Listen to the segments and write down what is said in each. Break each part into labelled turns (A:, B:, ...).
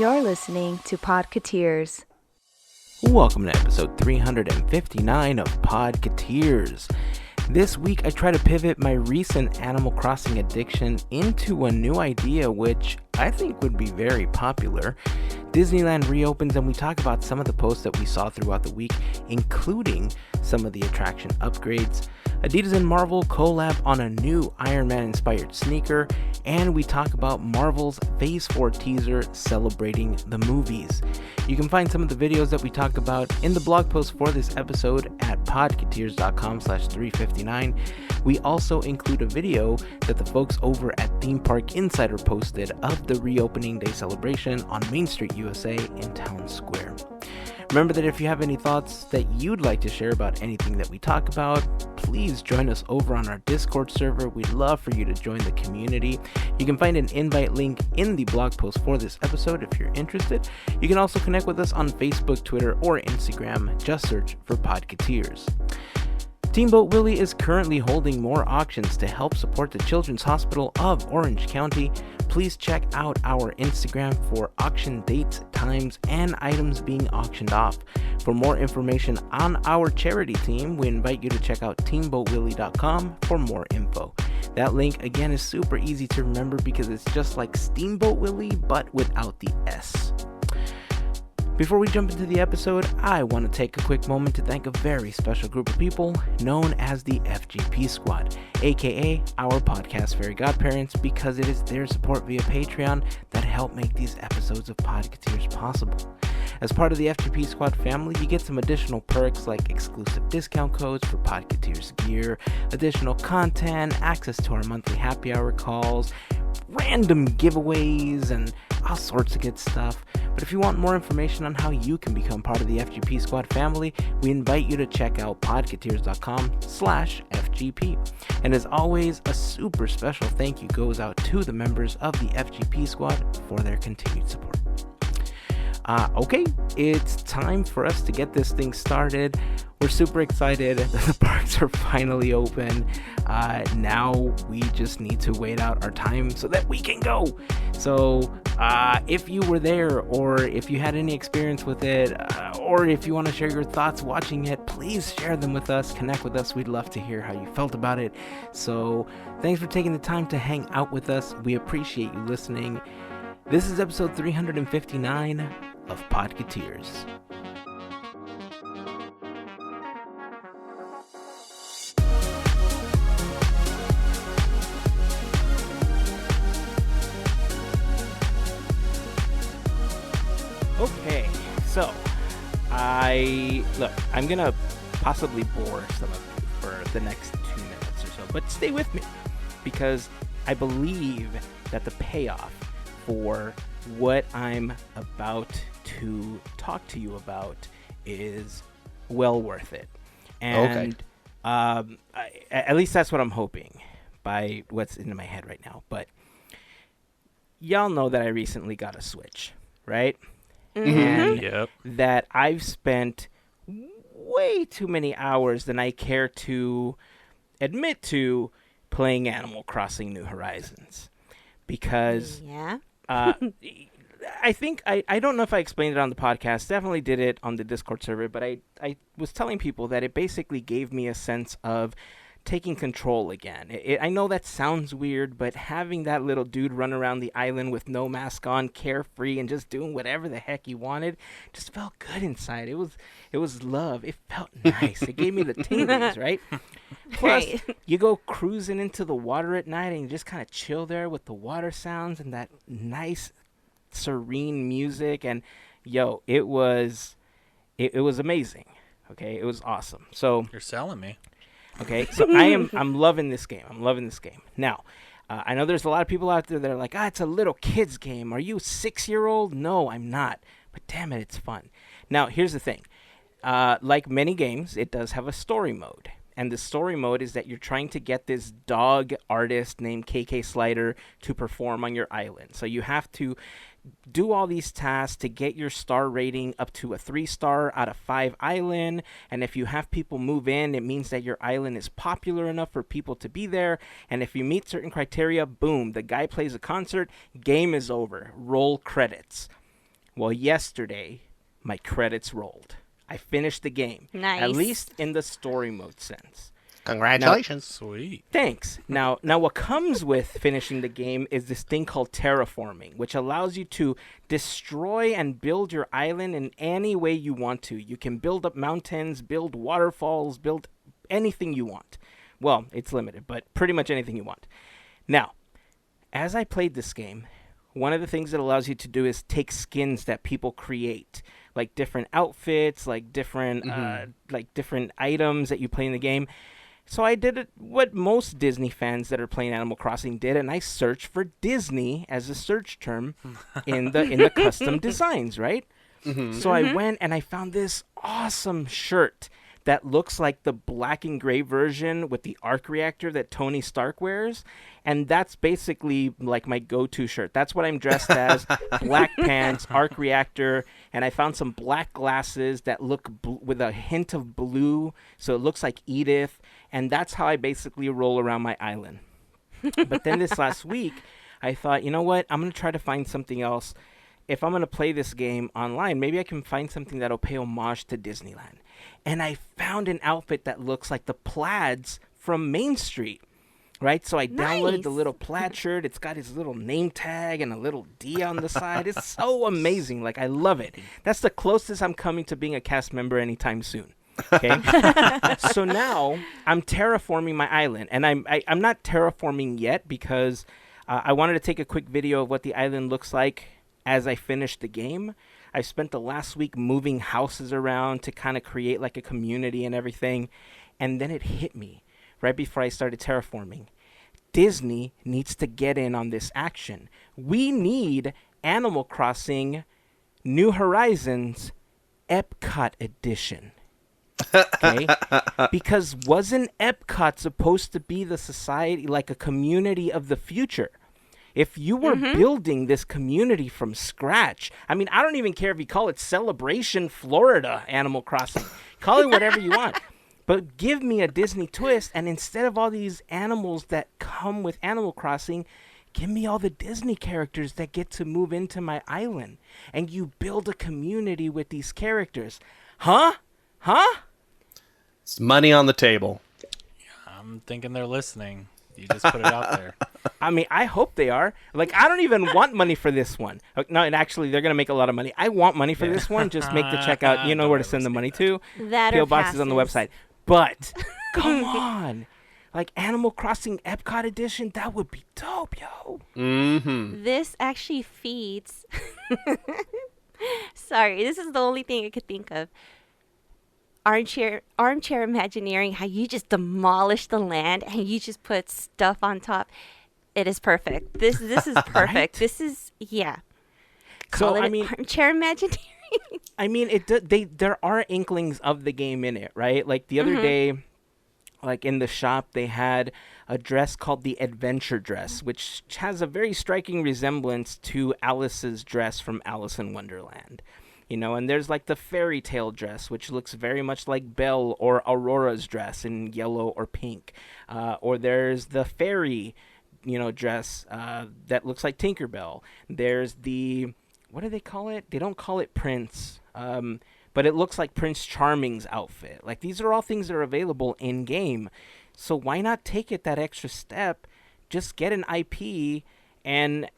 A: You're listening to Podketeers.
B: Welcome to episode 359 of Podketeers. This week I try to pivot my recent Animal Crossing addiction into a new idea which I think would be very popular. Disneyland reopens and we talk about some of the posts that we saw throughout the week, including some of the attraction upgrades. Adidas and Marvel collab on a new Iron Man inspired sneaker, and we talk about Marvel's Phase 4 teaser celebrating the movies. You can find some of the videos that we talk about in the blog post for this episode at podketeers.com/359. We also include a video that the folks over at Theme Park Insider posted of the reopening day celebration on Main Street, USA in Town Square. Remember that if you have any thoughts that you'd like to share about anything that we talk about, please join us over on our Discord server. We'd love for you to join the community. You can find an invite link in the blog post for this episode if you're interested. You can also connect with us on Facebook, Twitter, or Instagram. Just search for Podketeers. Steamboat Willie is currently holding more auctions to help support the Children's Hospital of Orange County. Please check out our Instagram for auction dates, times, and items being auctioned off. For more information on our charity team, we invite you to check out teamboatwillie.com for more info. That link, again, is super easy to remember because it's just like Steamboat Willie, but without the S. Before we jump into the episode, I want to take a quick moment to thank a very special group of people known as the FGP Squad, aka our podcast Fairy Godparents, because it is their support via Patreon that help make these episodes of Podketeers possible. As part of the FGP Squad family, you get some additional perks like exclusive discount codes for Podketeers gear, additional content, access to our monthly happy hour calls, random giveaways, and all sorts of good stuff. But if you want more information on how you can become part of the FGP Squad family, we invite you to check out podketeers.com/FGP. And as always, a super special thank you goes out to the members of the FGP Squad for their continued support. Okay, it's time for us to get this thing started. We're super excited that the parks are finally open. Now we just need to wait out our time so that we can go. So if you were there, or if you had any experience with it, or if you want to share your thoughts watching it, please share them with us. Connect with us. We'd love to hear how you felt about it. So thanks for taking the time to hang out with us. We appreciate you listening. This is episode 359 of Podketeers. Okay, so I'm gonna possibly bore some of you for the next 2 minutes or so, but stay with me because I believe that the payoff for what I'm about to talk to you about is well worth it. And at least that's what I'm hoping by what's in my head right now. But y'all know that I recently got a Switch, right?
C: Mm-hmm.
B: And that I've spent way too many hours than I care to admit to playing Animal Crossing New Horizons. Because I think, I don't know if I explained it on the podcast, definitely did it on the Discord server, but I was telling people that it basically gave me a sense of taking control again. I know that sounds weird, but having that little dude run around the island with no mask on, carefree, and just doing whatever the heck he wanted, just felt good inside. It was love. It felt nice. It gave me the tinglies, right? Plus, you go cruising into the water at night and you just kind of chill there with the water sounds and that nice, serene music. And it was amazing. Okay, it was awesome. So
C: you're selling me.
B: Okay, so I'm loving this game. Now, I know there's a lot of people out there that are like, it's a little kid's game. Are you a 6-year-old? No, I'm not. But damn it, it's fun. Now, here's the thing. Like many games, it does have a story mode. And the story mode is that you're trying to get this dog artist named KK Slider to perform on your island. So you have to do all these tasks to get your star rating up to a 3-star out of 5 island. And if you have people move in, it means that your island is popular enough for people to be there. And if you meet certain criteria, boom, the guy plays a concert, game is over, roll credits. Well, yesterday, my credits rolled. I finished the game.
A: Nice.
B: At least in the story mode sense.
C: Congratulations.
D: Sweet.
B: Thanks. Now what comes with finishing the game is this thing called terraforming, which allows you to destroy and build your island in any way you want to. You can build up mountains, build waterfalls, build anything you want. Well, it's limited, but pretty much anything you want. Now, as I played this game, one of the things it allows you to do is take skins that people create, like different outfits, like different different items that you play in the game. So I did what most Disney fans that are playing Animal Crossing did, and I searched for Disney as a search term in the custom designs, right? So I went and I found this awesome shirt that looks like the black and gray version with the arc reactor that Tony Stark wears. And that's basically like my go-to shirt. That's what I'm dressed as. Black pants, arc reactor, and I found some black glasses that look with a hint of blue, so it looks like Edith. And that's how I basically roll around my island. But then this last week, I thought, you know what? I'm going to try to find something else. If I'm going to play this game online, maybe I can find something that'll pay homage to Disneyland. And I found an outfit that looks like the plaids from Main Street, right? So I downloaded the little plaid shirt. It's got his little name tag and a little D on the side. It's so amazing. Like, I love it. That's the closest I'm coming to being a cast member anytime soon. Okay. So now I'm terraforming my island, and I'm not terraforming yet because I wanted to take a quick video of what the island looks like as I finish the game. I spent the last week moving houses around to kind of create like a community and everything. And then it hit me right before I started terraforming. Disney needs to get in on this action. We need Animal Crossing New Horizons Epcot Edition. Okay? Because wasn't Epcot supposed to be the society, like a community of the future? If you were building this community from scratch, I mean, I don't even care if you call it Celebration Florida Animal Crossing. Call it whatever you want. But give me a Disney twist, and instead of all these animals that come with Animal Crossing, give me all the Disney characters that get to move into my island. And you build a community with these characters. Huh?
C: It's money on the table.
D: I'm thinking they're listening. You just put it out there.
B: I mean, I hope they are. Like, I don't even want money for this one. No, and actually, they're going to make a lot of money. I want money for this one. Just make the checkout. You know where to send the money to.
A: That
B: PO
A: or
B: boxes on the
A: passes.
B: website. But, come on. Like, Animal Crossing Epcot Edition, that would be dope, yo.
A: This actually feeds. Sorry, this is the only thing I could think of. Armchair Imagineering, how you just demolish the land and you just put stuff on top. It is perfect. This is perfect.
B: Right?
A: This is, yeah.
B: So,
A: Call it
B: I mean,
A: Armchair Imagineering.
B: I mean, there are inklings of the game in it, right? Like, the other day, like, in the shop, they had a dress called the Adventure Dress, which has a very striking resemblance to Alice's dress from Alice in Wonderland. You know, and there's like the fairy tale dress, which looks very much like Belle or Aurora's dress in yellow or pink. Or there's the fairy, dress that looks like Tinkerbell. There's the, what do they call it? They don't call it Prince, but it looks like Prince Charming's outfit. Like, these are all things that are available in game. So why not take it that extra step? Just get an IP, and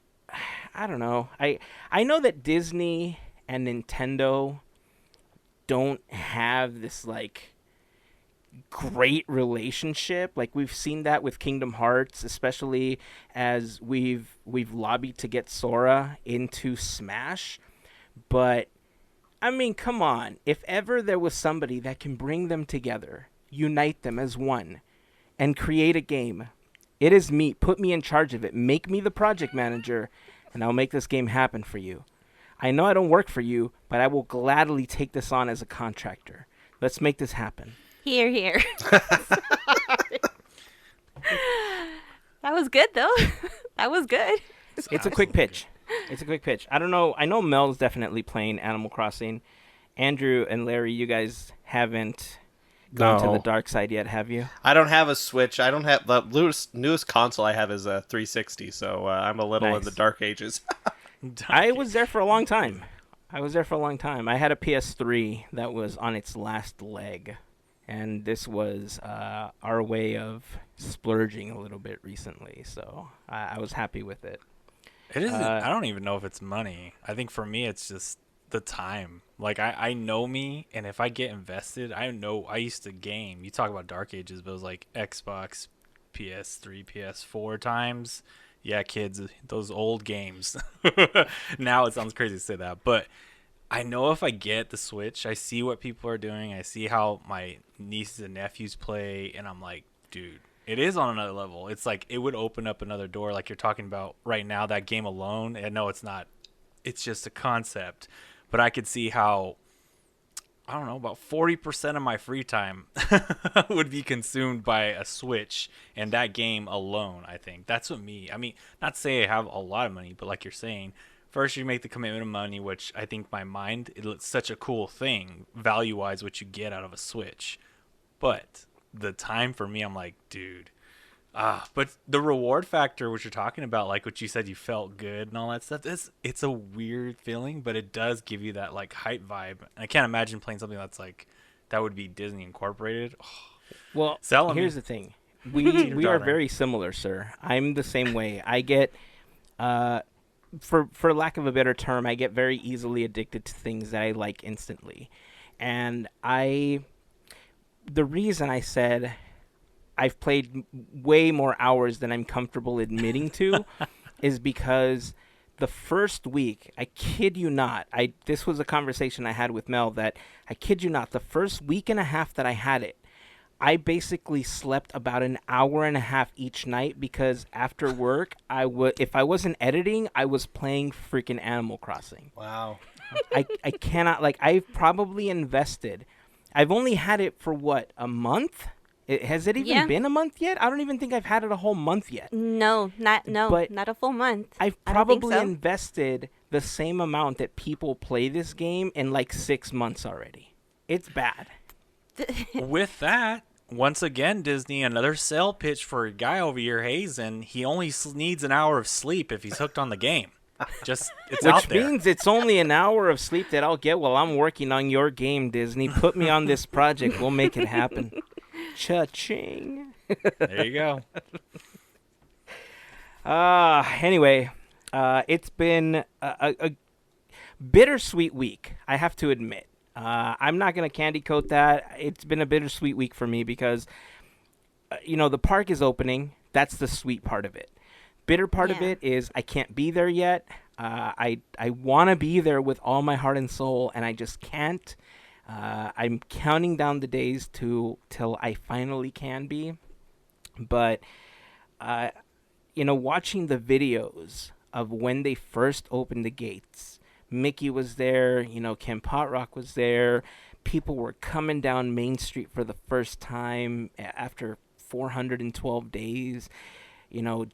B: I don't know. I know that Disney and Nintendo don't have this like great relationship. Like, we've seen that with Kingdom Hearts, especially as we've lobbied to get Sora into Smash. But I mean, come on, if ever there was somebody that can bring them together, unite them as one, and create a game, it is me. Put me in charge of it. Make me the project manager, and I'll make this game happen for you. I know I don't work for you, but I will gladly take this on as a contractor. Let's make this happen.
A: Here. That was good, though. That was good.
B: It's a quick pitch. I don't know. I know Mel's definitely playing Animal Crossing. Andrew and Larry, you guys haven't gone to the dark side yet, have you?
C: I don't have a Switch. I don't have the newest console I have is a 360, so I'm a little in the dark ages.
B: I was there for a long time. I was there for a long time. I had a PS3 that was on its last leg, and this was our way of splurging a little bit recently, so I was happy with it.
D: It isn't. I don't even know if it's money. I think for me, it's just the time. Like I know me, and if I get invested, I know I used to game. You talk about dark ages, but it was like Xbox, PS3, PS4 times. Yeah, kids, those old games. Now it sounds crazy to say that, but I know if I get the Switch, I see what people are doing. I see how my nieces and nephews play, and I'm like, dude, it is on another level. It's like it would open up another door, like you're talking about right now. That game alone, and no, it's not. It's just a concept, but I could see how, I don't know, about 40% of my free time would be consumed by a Switch and that game alone. I think that's what me. I mean, not to say I have a lot of money, but like you're saying, first you make the commitment of money, which I think my mind, it's such a cool thing, value-wise, what you get out of a Switch. But the time for me, I'm like, dude. But the reward factor, which you're talking about, like what you said, you felt good and all that stuff. It's a weird feeling, but it does give you that like hype vibe. I can't imagine playing something that's like that would be Disney Incorporated.
B: Well, here's the thing: we are very similar, sir. I'm the same way. I get, for lack of a better term, I get very easily addicted to things that I like instantly, and the reason I said I've played way more hours than I'm comfortable admitting to is because the first week, I kid you not, this was a conversation I had with Mel that I kid you not, the first week and a half that I had it, I basically slept about an hour and a half each night because after work, if I wasn't editing, I was playing freaking Animal Crossing.
C: Wow.
B: I cannot, like, I've probably invested. I've only had it for what, a month? Has it even been a month yet? I don't even think I've had it a whole month yet.
A: No, not a full month.
B: I've probably invested the same amount that people play this game in like 6 months already. It's bad.
D: With that, once again, Disney, another sale pitch for a guy over here, Heyzen. He only needs an hour of sleep if he's hooked on the game. Just it's out there.
B: Which means it's only an hour of sleep that I'll get while I'm working on your game, Disney. Put me on this project. We'll make it happen. Cha-ching.
D: There you go.
B: Anyway, it's been a bittersweet week, I have to admit. I'm not going to candy coat that. It's been a bittersweet week for me because, the park is opening. That's the sweet part of it. Bitter part of it is I can't be there yet. I want to be there with all my heart and soul, and I just can't. I'm counting down the days till I finally can be. But, watching the videos of when they first opened the gates, Mickey was there, Ken Potrock was there. People were coming down Main Street for the first time after 412 days.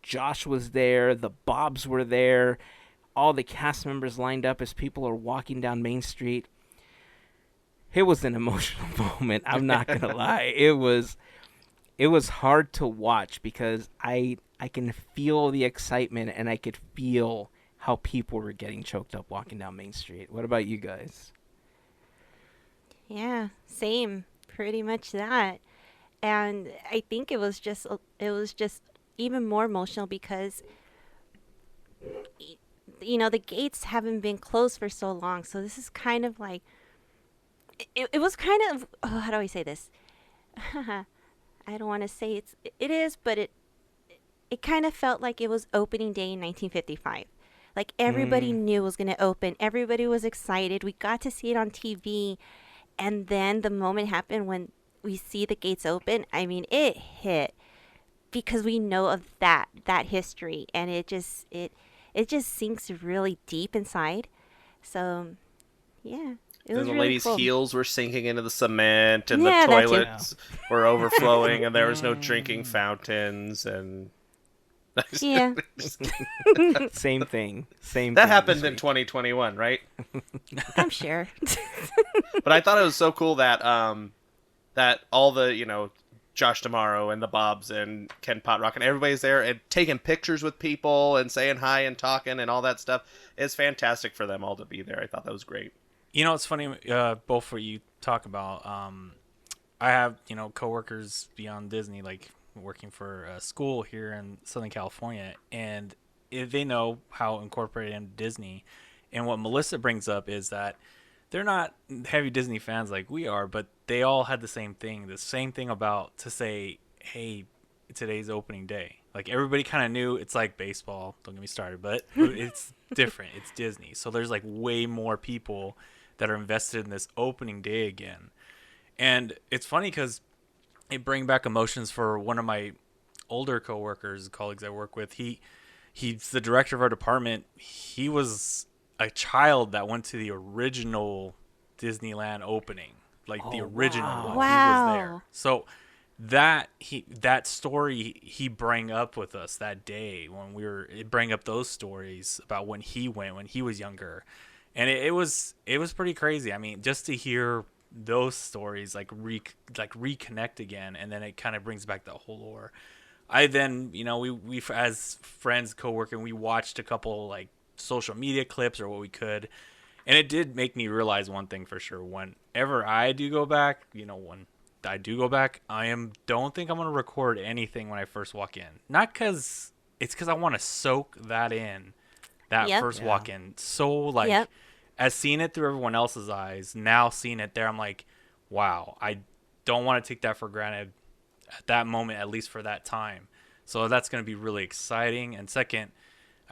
B: Josh was there. The Bobs were there. All the cast members lined up as people are walking down Main Street. It was an emotional moment. I'm not going to lie. It was hard to watch because I can feel the excitement and I could feel how people were getting choked up walking down Main Street. What about you guys?
A: Yeah, same. Pretty much that. And I think it was just even more emotional because the gates haven't been closed for so long. So this is kind of like it was kind of, how do I say this? I don't want to say it is, but it kind of felt like it was opening day in 1955. Like everybody knew it was going to open. Everybody was excited. We got to see it on TV. And then the moment happened when we see the gates open. I mean, it hit because we know of that history, and it just sinks really deep inside. So, yeah. It was
C: the
A: really
C: ladies'
A: cool.
C: heels were sinking into the cement, and the toilets were overflowing, and there was no drinking fountains, and
A: yeah,
B: same thing.
C: That happened in 2021, right?
A: I'm sure.
C: But I thought it was so cool that that all the Josh Damaro and the Bobs and Ken Potrock, and everybody's there and taking pictures with people and saying hi and talking and all that stuff. It's fantastic for them all to be there. I thought that was great.
D: You know, it's funny, both what you talk about. I have, coworkers beyond Disney, like working for a school here in Southern California, and they know how incorporated into Disney. And what Melissa brings up is that they're not heavy Disney fans like we are, but they all had the same thing about to say, hey, today's opening day. Like, everybody kind of knew. It's like baseball, don't get me started, but it's different. It's Disney. So there's like way more people that are invested in this opening day again. And it's funny because it brings back emotions for one of my older coworkers, colleagues I work with. He's the director of our department. He was a child that went to the original Disneyland opening, like the original one.
A: Wow.
D: He was there. So that story he bring up with us that day when it bring up those stories about when he went when he was younger, and it was pretty crazy. I mean, just to hear those stories reconnect again, and then it kind of brings back the whole lore. I then we as friends co-working, we watched a couple like social media clips or what we could, and it did make me realize one thing for sure. Whenever I do go back, when I do go back, don't think I'm going to record anything when I first walk in. Not because I want to soak that in, first walk in. So as seeing it through everyone else's eyes, now seeing it there, I'm like, wow, I don't want to take that for granted at that moment, at least for that time. So that's going to be really exciting. And second,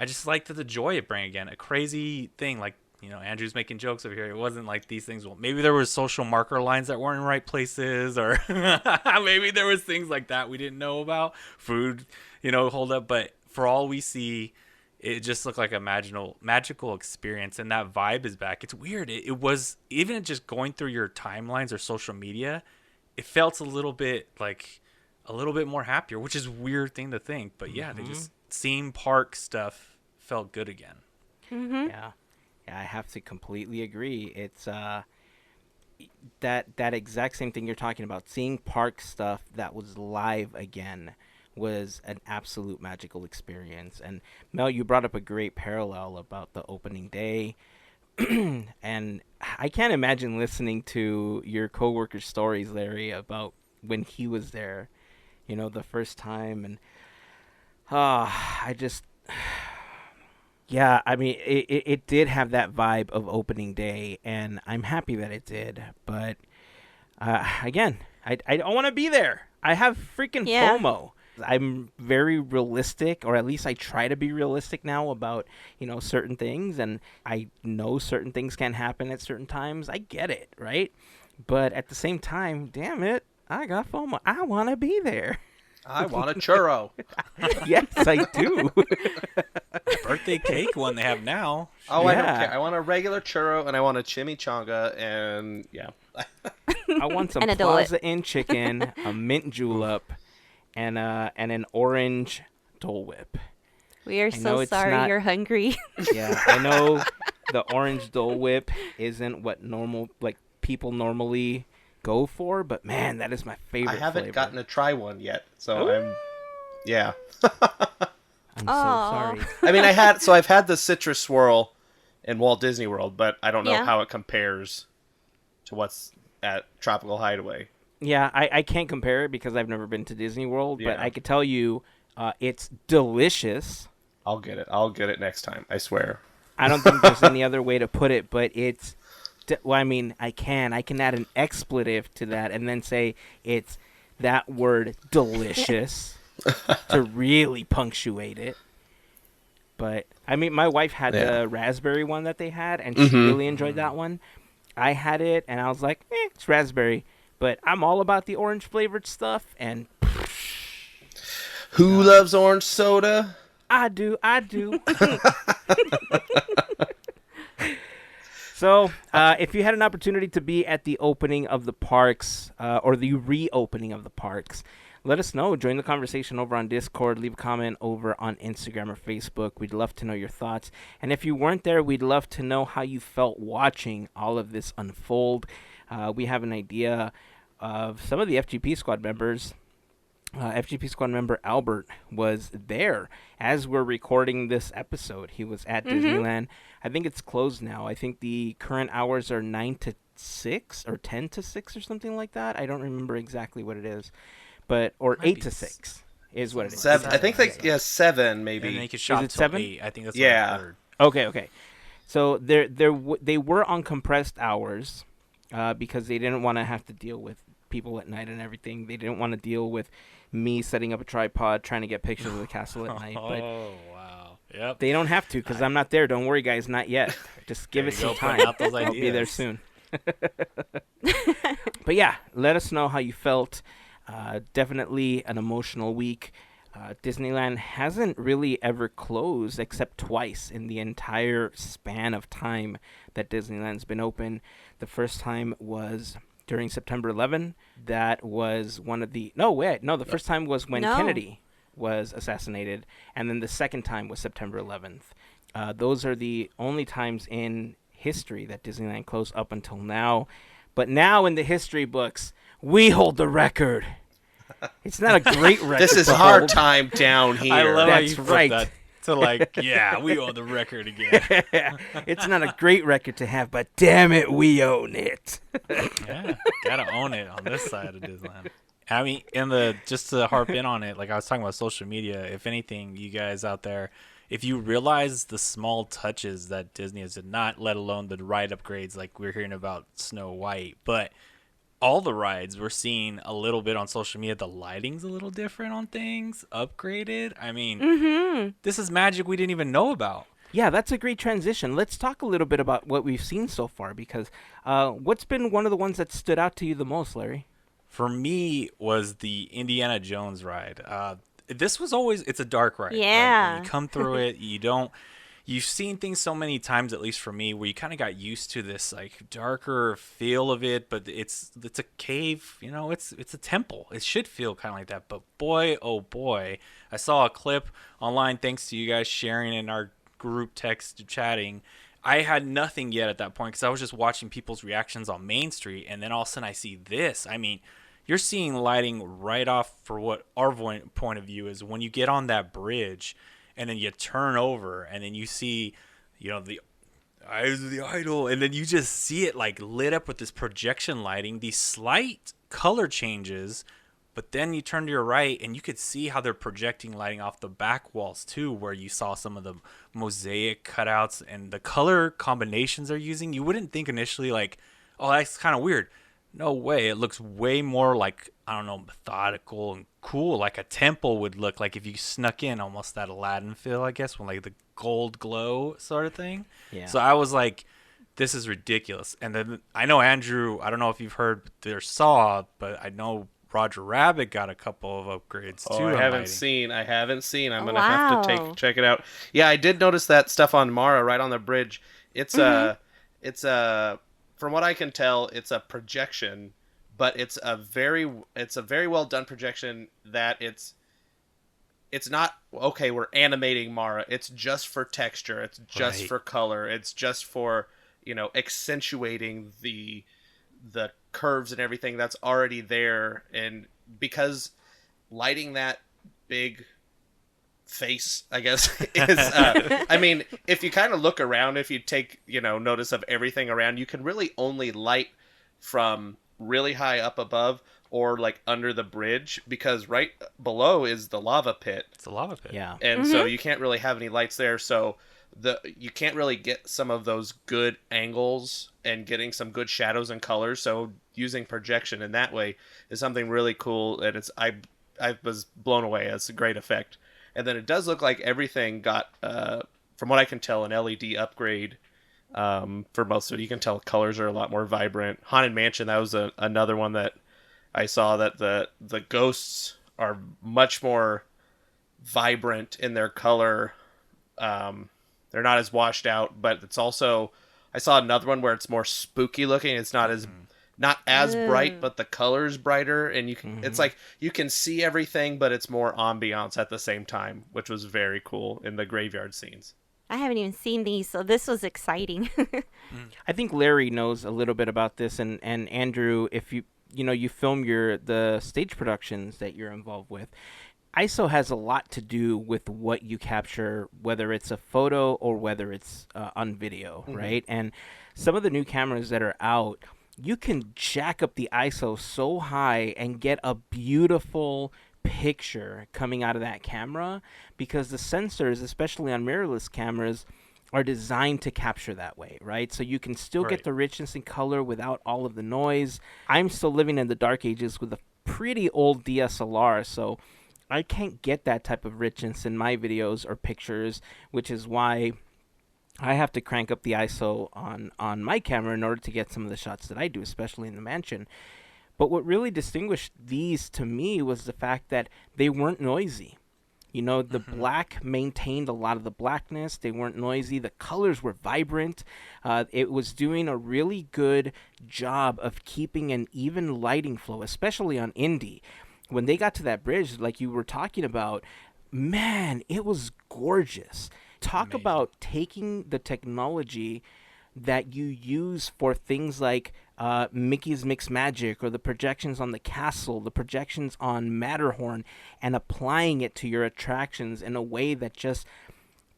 D: I just liked the joy it bring again. A crazy thing, like, Andrew's making jokes over here. It wasn't like these things. Well, maybe there was social marker lines that weren't in right places, or maybe there was things like that we didn't know about. Food, hold up. But for all we see, it just looked like a magical experience, and that vibe is back. It's weird. It was, even just going through your timelines or social media, it felt a little bit more happier, which is a weird thing to think. But yeah, they just theme park stuff felt good again.
A: Mm-hmm.
B: Yeah, I have to completely agree. It's that exact same thing you're talking about. Seeing park stuff that was live again was an absolute magical experience. And Mel, you brought up a great parallel about the opening day. And I can't imagine listening to your coworker's stories, Larry, about when he was there, the first time. And yeah, I mean, it did have that vibe of opening day, and I'm happy that it did. But again, I don't want to be there. I have freaking FOMO. I'm very realistic, or at least I try to be realistic now about, certain things. And I know certain things can happen at certain times. I get it, right? But at the same time, damn it, I got FOMO. I want to be there.
C: I want a churro.
B: Yes, I do.
D: Birthday cake one they have now.
C: Oh, yeah. I don't care. I want a regular churro, and I want a chimichanga, and yeah.
B: I want some Plaza Inn chicken, a mint julep, and an orange Dole Whip.
A: We are so sorry you're hungry.
B: Yeah, I know the orange Dole Whip isn't what people normally go for, but man, that is my favorite.
C: I haven't
B: flavor.
C: gotten to try one yet, so I'm
B: so sorry.
C: I mean, I've had the citrus swirl in Walt Disney World, but I don't know how it compares to what's at Tropical Hideaway.
B: Yeah, I can't compare it because I've never been to Disney World, but I could tell you it's delicious.
C: I'll get it next time, I swear.
B: I don't think there's any other way to put it, but it's well, I mean, I can add an expletive to that and then say it's that word delicious to really punctuate it. But I mean, my wife had the raspberry one that they had, and she really enjoyed that one. I had it, and I was like, it's raspberry. But I'm all about the orange flavored stuff, and
C: who loves orange soda?
B: I do. So, if you had an opportunity to be at the opening of the parks, or the reopening of the parks, let us know. Join the conversation over on Discord. Leave a comment over on Instagram or Facebook. We'd love to know your thoughts. And if you weren't there, we'd love to know how you felt watching all of this unfold. We have an idea of some of the FGP Squad members FGP Squad member Albert was there as we're recording this episode. He was at Disneyland. I think it's closed now. I think the current hours are 9 to 6 or 10 to 6 or something like that. I don't remember exactly what it is, or 8 to 6 is what it is.
C: I think 7 maybe.
D: And they could shop
B: Is it
D: till
B: 7?
D: 8. I think that's
C: Yeah.
D: what I heard.
B: Okay. So they were on compressed hours because they didn't want to have to deal with people at night and everything. They didn't want to deal with me setting up a tripod trying to get pictures of the castle at night. But
D: Oh, wow. Yep.
B: they don't have to because I'm not there. Don't worry, guys. Not yet. Just give
D: There
B: it
D: you
B: some
D: go,
B: time.
D: putting out those
B: I'll be there
D: ideas.
B: soon. But yeah, let us know how you felt. Definitely an emotional week. Disneyland hasn't really ever closed except twice in the entire span of time that Disneyland's been open. The first time was during September 11. That was one of the... the first time was when Kennedy was assassinated, and then the second time was September 11th. Those are the only times in history that Disneyland closed up until now. But now in the history books, we hold the record. It's not a great record.
C: This is
B: to
C: our
B: hold.
C: time down here.
D: I love how
B: That's
D: you put
B: right.
D: that to yeah, we own the record again.
B: It's not a great record to have, but damn it, we own it.
D: Yeah, gotta own it on this side of Disneyland. I mean, just to harp in on it, like I was talking about social media, if anything, you guys out there, if you realize the small touches that Disney has done, not let alone the ride upgrades like we're hearing about Snow White, but all the rides we're seeing a little bit on social media, the lighting's a little different on things, upgraded. I mean, this is magic we didn't even know about.
B: Yeah, that's a great transition. Let's talk a little bit about what we've seen so far, because what's been one of the ones that stood out to you the most, Larry?
D: For me, was the Indiana Jones ride. This was always, it's a dark ride.
A: Yeah.
D: Right? When you come through it, you've seen things so many times, at least for me, where you kind of got used to this like darker feel of it, but it's a cave, it's a temple. It should feel kind of like that. But boy, oh boy, I saw a clip online, thanks to you guys sharing in our group text chatting. I had nothing yet at that point because I was just watching people's reactions on Main Street, and then all of a sudden I see this. I mean, you're seeing lighting right off for what our point of view is when you get on that bridge and then you turn over and then you see, the eyes of the idol, and then you just see it like lit up with this projection lighting, these slight color changes, but then you turn to your right and you could see how they're projecting lighting off the back walls too, where you saw some of the mosaic cutouts and the color combinations they're using. You wouldn't think initially like, oh, that's kind of weird. No way. It looks way more like, I don't know, methodical and cool, like a temple would look like if you snuck in, almost that Aladdin feel, I guess, when like the gold glow sort of thing.
B: Yeah.
D: So I was like, this is ridiculous. And then I know Andrew, I don't know if you've heard their Saw, but I know Roger Rabbit got a couple of upgrades too.
C: I haven't seen. I'm gonna have to check it out. Yeah, I did notice that stuff on Mara right on the bridge. It's from what I can tell, it's a projection, but it's a very well done projection. That it's not okay. We're animating Mara. It's just for texture. It's just for color. It's just for accentuating the curves and everything that's already there. And because lighting that big face, I guess, is I mean, if you kind of look around, if you take notice of everything around, you can really only light from really high up above or like under the bridge, because right below is the lava pit.
D: It's a lava pit.
B: Yeah.
C: And so you can't really have any lights there, so you can't really get some of those good angles and getting some good shadows and colors. So using projection in that way is something really cool, and I was blown away. It's a great effect. And then it does look like everything got, from what I can tell, an LED upgrade for most of it. You can tell colors are a lot more vibrant. Haunted Mansion, that was another one that I saw, that the ghosts are much more vibrant in their color. They're not as washed out, but it's also, I saw another one where it's more spooky looking. It's not as bright, but the color's brighter, and it's like you can see everything, but it's more ambiance at the same time, which was very cool in the graveyard scenes.
A: I haven't even seen these, so this was exciting.
B: I think Larry knows a little bit about this, and Andrew, if you you film the stage productions that you're involved with, ISO has a lot to do with what you capture, whether it's a photo or whether it's on video, right? And some of the new cameras that are out, you can jack up the ISO so high and get a beautiful picture coming out of that camera, because the sensors, especially on mirrorless cameras, are designed to capture that way, right? So you can still get the richness in color without all of the noise. I'm still living in the dark ages with a pretty old DSLR, so I can't get that type of richness in my videos or pictures, which is why I have to crank up the ISO on my camera in order to get some of the shots that I do, especially in the mansion. But what really distinguished these to me was the fact that they weren't noisy. The black maintained a lot of the blackness. They weren't noisy. The colors were vibrant. It was doing a really good job of keeping an even lighting flow, especially on Indy. When they got to that bridge, like you were talking about, man, it was gorgeous. Talk about taking the technology that you use for things like Mickey's Mixed Magic, or the projections on the castle, the projections on Matterhorn, and applying it to your attractions in a way that just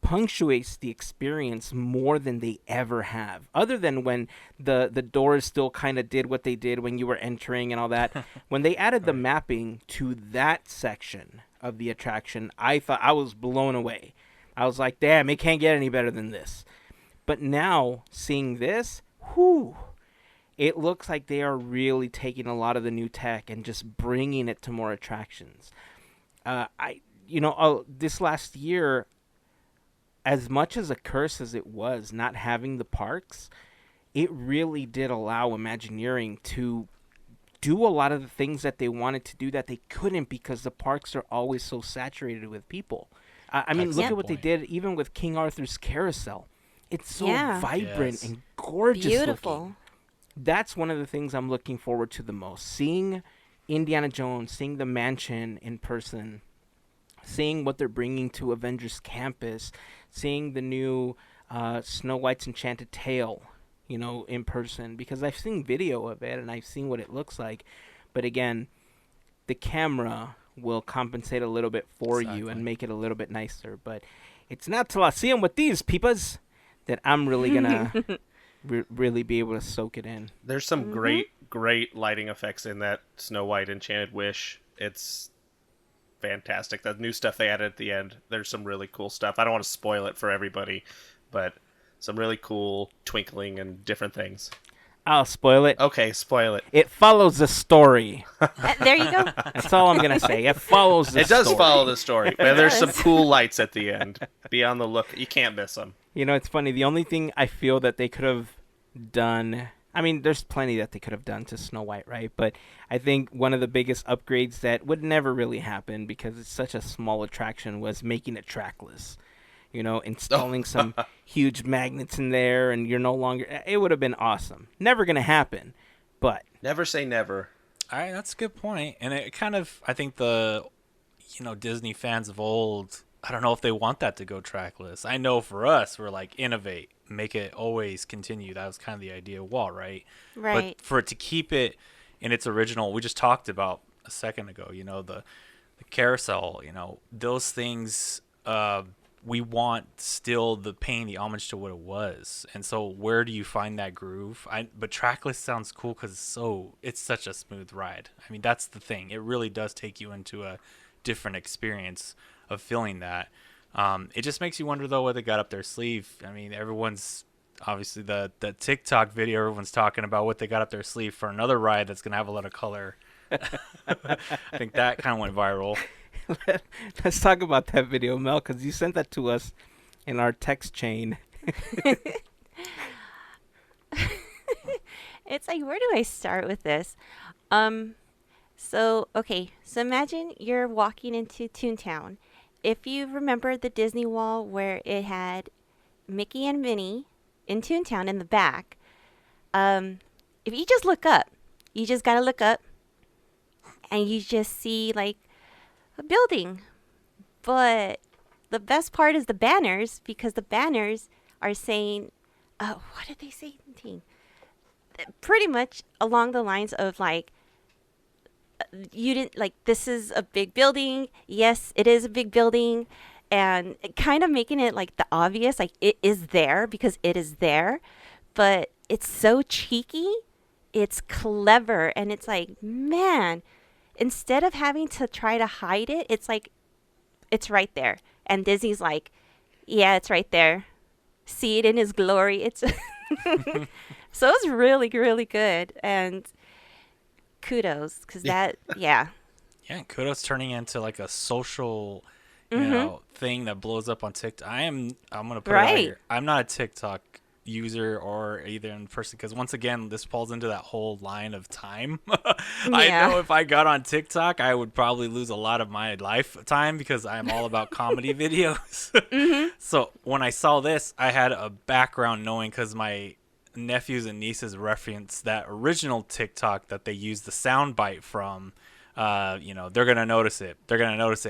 B: punctuates the experience more than they ever have. Other than when the doors still kind of did what they did when you were entering and all that. When they added the mapping to that section of the attraction, I thought I was blown away. I was like, damn, it can't get any better than this. But now, seeing this, it looks like they are really taking a lot of the new tech and just bringing it to more attractions. This last year, as much as a curse as it was not having the parks, it really did allow Imagineering to do a lot of the things that they wanted to do that they couldn't, because the parks are always so saturated with people. I mean, look at what they did even with King Arthur's Carousel. It's so vibrant and gorgeous
A: Beautiful.
B: looking. That's one of the things I'm looking forward to the most. Seeing Indiana Jones, seeing the mansion in person, seeing what they're bringing to Avengers Campus, seeing the new Snow White's Enchanted Tale, in person. Because I've seen video of it and I've seen what it looks like. But again, the camera will compensate a little bit for you and make it a little bit nicer. But it's not till I see them with these peepas that I'm really gonna really be able to soak it in.
C: There's some great lighting effects in that Snow White Enchanted Wish. It's fantastic. The new stuff they added at the end, there's some really cool stuff. I don't want to spoil it for everybody, but some really cool twinkling and different things.
B: I'll spoil it.
C: Okay, spoil it.
B: It follows the story.
A: There you go.
B: That's all I'm going to say. It follows the story.
C: It does follow the story. But there's some cool lights at the end. Be on the look. You can't miss them.
B: It's funny. The only thing I feel that they could have done... I mean, there's plenty that they could have done to Snow White, right? But I think one of the biggest upgrades that would never really happen because it's such a small attraction was making it trackless. Installing some huge magnets in there, and you're no longer... It would have been awesome. Never going to happen, but...
C: Never say never.
D: All right, that's a good point. And it kind of... I think the, Disney fans of old, I don't know if they want that to go trackless. I know for us, we're like, innovate. Make it always continue. That was kind of the idea of Walt, right?
A: Right.
D: But for it to keep it in its original... We just talked about a second ago, the carousel, those things... we want still paying the homage to what it was, and so where do you find that groove? But trackless sounds cool because it's such a smooth ride. I mean, that's the thing. It really does take you into a different experience of feeling that. It just makes you wonder though what they got up their sleeve. I mean, everyone's obviously the TikTok video. Everyone's talking about what they got up their sleeve for another ride that's gonna have a lot of color. I think that kind of went viral.
B: Let's talk about that video, Mel, because you sent that to us in our text chain.
A: It's like, where do I start with this? So imagine you're walking into Toontown. If you remember the Disney wall where it had Mickey and Minnie in Toontown in the back, if you just look up, you just got to look up, and you just see, like, a building. But the best part is the banners, because the banners are saying, what did they say? Pretty much along the lines of, like, you didn't like this is a big building. Yes, it is a big building, and kind of making it like the obvious, like it is there because it is there, but it's so cheeky, it's clever, and it's like, man, instead of having to try to hide it, it's like it's right there. And Disney's like, yeah, it's right there. See it in his glory. It's so it's really, really good. And kudos, because that, yeah.
D: Yeah, kudos turning into like a social, thing that blows up on TikTok. I'm gonna put it out
A: Right.
D: here. I'm not a TikTok user or either in person because once again this falls into that whole line of time. I
A: Yeah.
D: know if I got on TikTok I would probably lose a lot of my lifetime because I'm all about comedy videos. So when I saw this I had a background knowing because my nephews and nieces reference that original TikTok that they used the sound bite from. They're gonna notice it.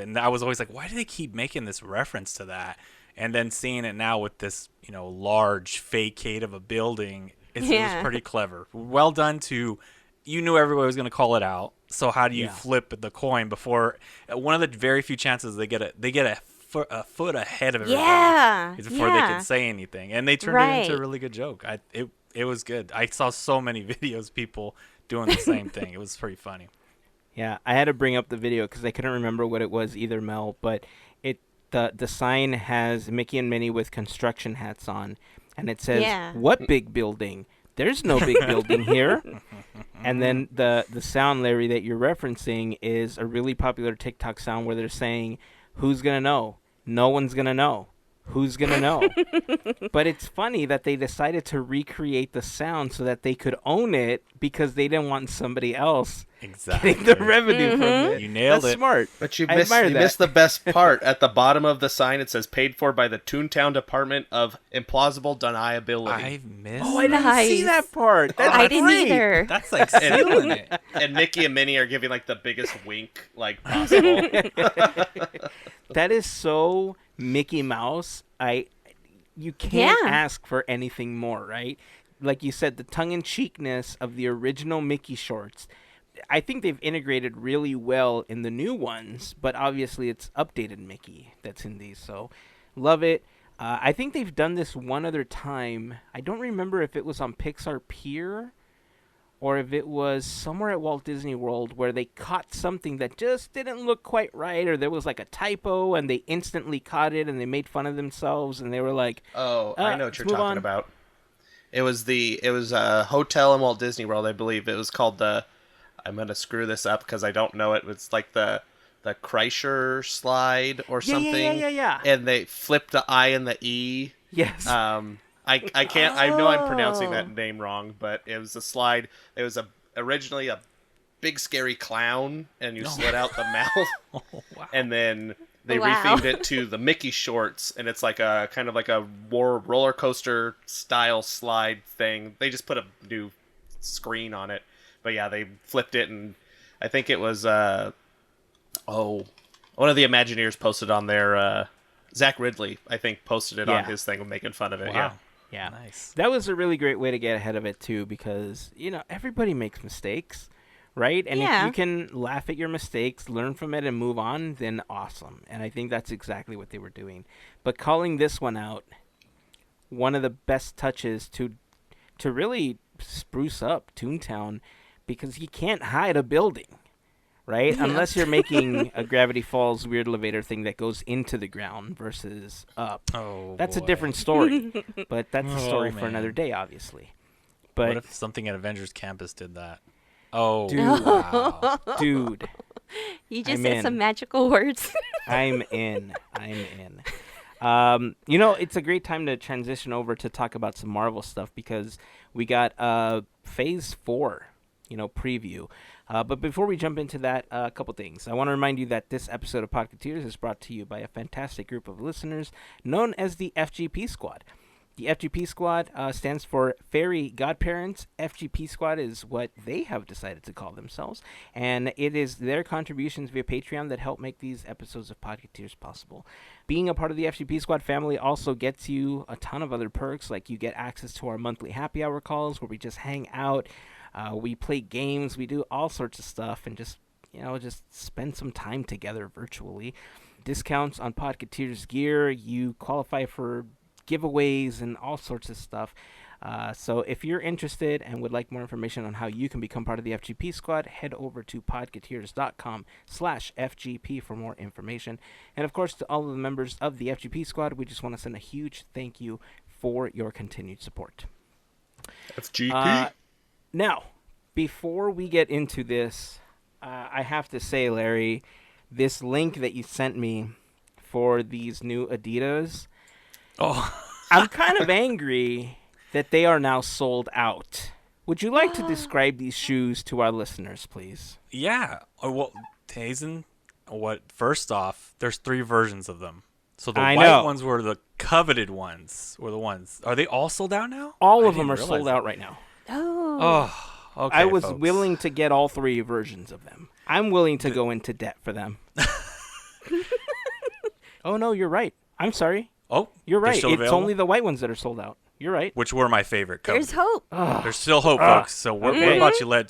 D: And I was always like, why do they keep making this reference to that? And then seeing it now with this, large facade of a building, it was pretty clever. Well done to, you knew everybody was gonna call it out. So how do you flip the coin before one of the very few chances they get a foot ahead of everybody
A: Yeah.
D: before they can say anything, and they turned it into a really good joke. It was good. I saw so many videos people doing the same thing. It was pretty funny.
B: Yeah, I had to bring up the video because I couldn't remember what it was either, Mel. But the sign has Mickey and Minnie with construction hats on, and it says,
A: Yeah.
B: "What big building? There's no big building here." And then the sound, Larry, that you're referencing is a really popular TikTok sound where they're saying, "Who's gonna know? No one's gonna know. Who's gonna know?" But it's funny that they decided to recreate the sound so that they could own it because they didn't want somebody else getting the revenue from it.
D: You nailed
B: That's
D: it.
B: smart.
C: But you
B: I
C: missed,
B: admire
C: you
B: that.
C: missed the best part. At the bottom of the sign, it says paid for by the Toontown Department of Implausible Deniability.
D: I've missed.
B: Oh, I didn't see
A: Nice.
B: that part. That's
A: I didn't
B: great.
A: either.
D: That's like sealing it.
C: And Mickey and Minnie are giving like the biggest wink like possible.
B: That is so Mickey Mouse. You can't
A: Yeah.
B: ask for anything more, right? Like you said, the tongue-in-cheekness of the original Mickey shorts. I think they've integrated really well in the new ones, but obviously it's updated Mickey that's in these, so love it. I think they've done this one other time. I don't remember if it was on Pixar Pier or if it was somewhere at Walt Disney World where they caught something that just didn't look quite right, or there was like a typo and they instantly caught it and they made fun of themselves and they were like,
C: Oh, I know what
B: let's
C: you're
B: move
C: talking
B: on.
C: about. It was a hotel in Walt Disney World, I believe. It was called I'm gonna screw this up because I don't know it. It's like the Kreischer slide or something.
B: Yeah.
C: And they flipped the I and the E.
B: Yes.
C: I can't. I know I'm pronouncing
A: Oh.
C: that name wrong, but it was a slide. It was originally a big scary clown, and you slit out the mouth,
D: Wow.
C: and then they
A: Wow.
C: rethemed it to the Mickey shorts, and it's like a kind of like a roller coaster style slide thing. They just put a new screen on it, but yeah, they flipped it, and I think it was one of the Imagineers posted on their Zach Ridley, I think, posted it on
B: Yeah.
C: his thing, making fun of it.
D: Wow.
B: Yeah.
D: Nice.
B: That was a really great way to get ahead of it, too, because, everybody makes mistakes, right? And
A: Yeah.
B: if you can laugh at your mistakes, learn from it, and move on, then awesome. And I think that's exactly what they were doing. But calling this one out, one of the best touches to really spruce up Toontown, because you can't hide a building, right?
A: Yeah.
B: Unless you're making a Gravity Falls weird elevator thing that goes into the ground versus up.
D: Oh,
B: That's a
D: boy.
B: different story, but that's a story
D: Oh,
B: for
D: man.
B: another day, obviously.
D: What
B: But
D: if something at Avengers Campus did that? Oh,
B: Dude.
D: wow.
B: dude,
A: You just
B: I'm
A: said
B: in.
A: some magical words.
B: I'm in. It's a great time to transition over to talk about some Marvel stuff because we got Phase 4, preview. But before we jump into that, a couple things. I want to remind you that this episode of Podketeers is brought to you by a fantastic group of listeners known as the FGP Squad. The FGP Squad stands for Fairy Godparents. FGP Squad is what they have decided to call themselves, and it is their contributions via Patreon that help make these episodes of Podketeers possible. Being a part of the FGP Squad family also gets you a ton of other perks, like you get access to our monthly happy hour calls where we just hang out, we play games, we do all sorts of stuff, and just just spend some time together virtually. Discounts on Podketeers gear. You qualify for giveaways and all sorts of stuff. So if you're interested and would like more information on how you can become part of the FGP Squad, head over to podketeers.com/FGP for more information. And of course, to all of the members of the FGP Squad, we just want to send a huge thank you for your continued support.
C: FGP.
B: Now, before we get into this, I have to say, Larry, this link that you sent me for these new Adidas, I'm kind of angry that they are now sold out. Would you like to describe these shoes to our listeners, please?
D: Yeah. Well, Heyzen, first off, there's 3 versions of them. So the white ones were the coveted ones. Are they all sold out now?
B: All of them are sold out right now.
A: Oh.
D: Okay,
B: I was
D: folks.
B: willing to get all 3 versions of them. I'm willing to go into debt for them. Oh, no, you're right. I'm sorry.
D: Oh,
B: you're right.
D: Still
B: It's
D: available?
B: only the white ones that are sold out. You're right.
D: Which were my favorite covers.
A: There's hope.
D: There's still hope, folks. So we're about to let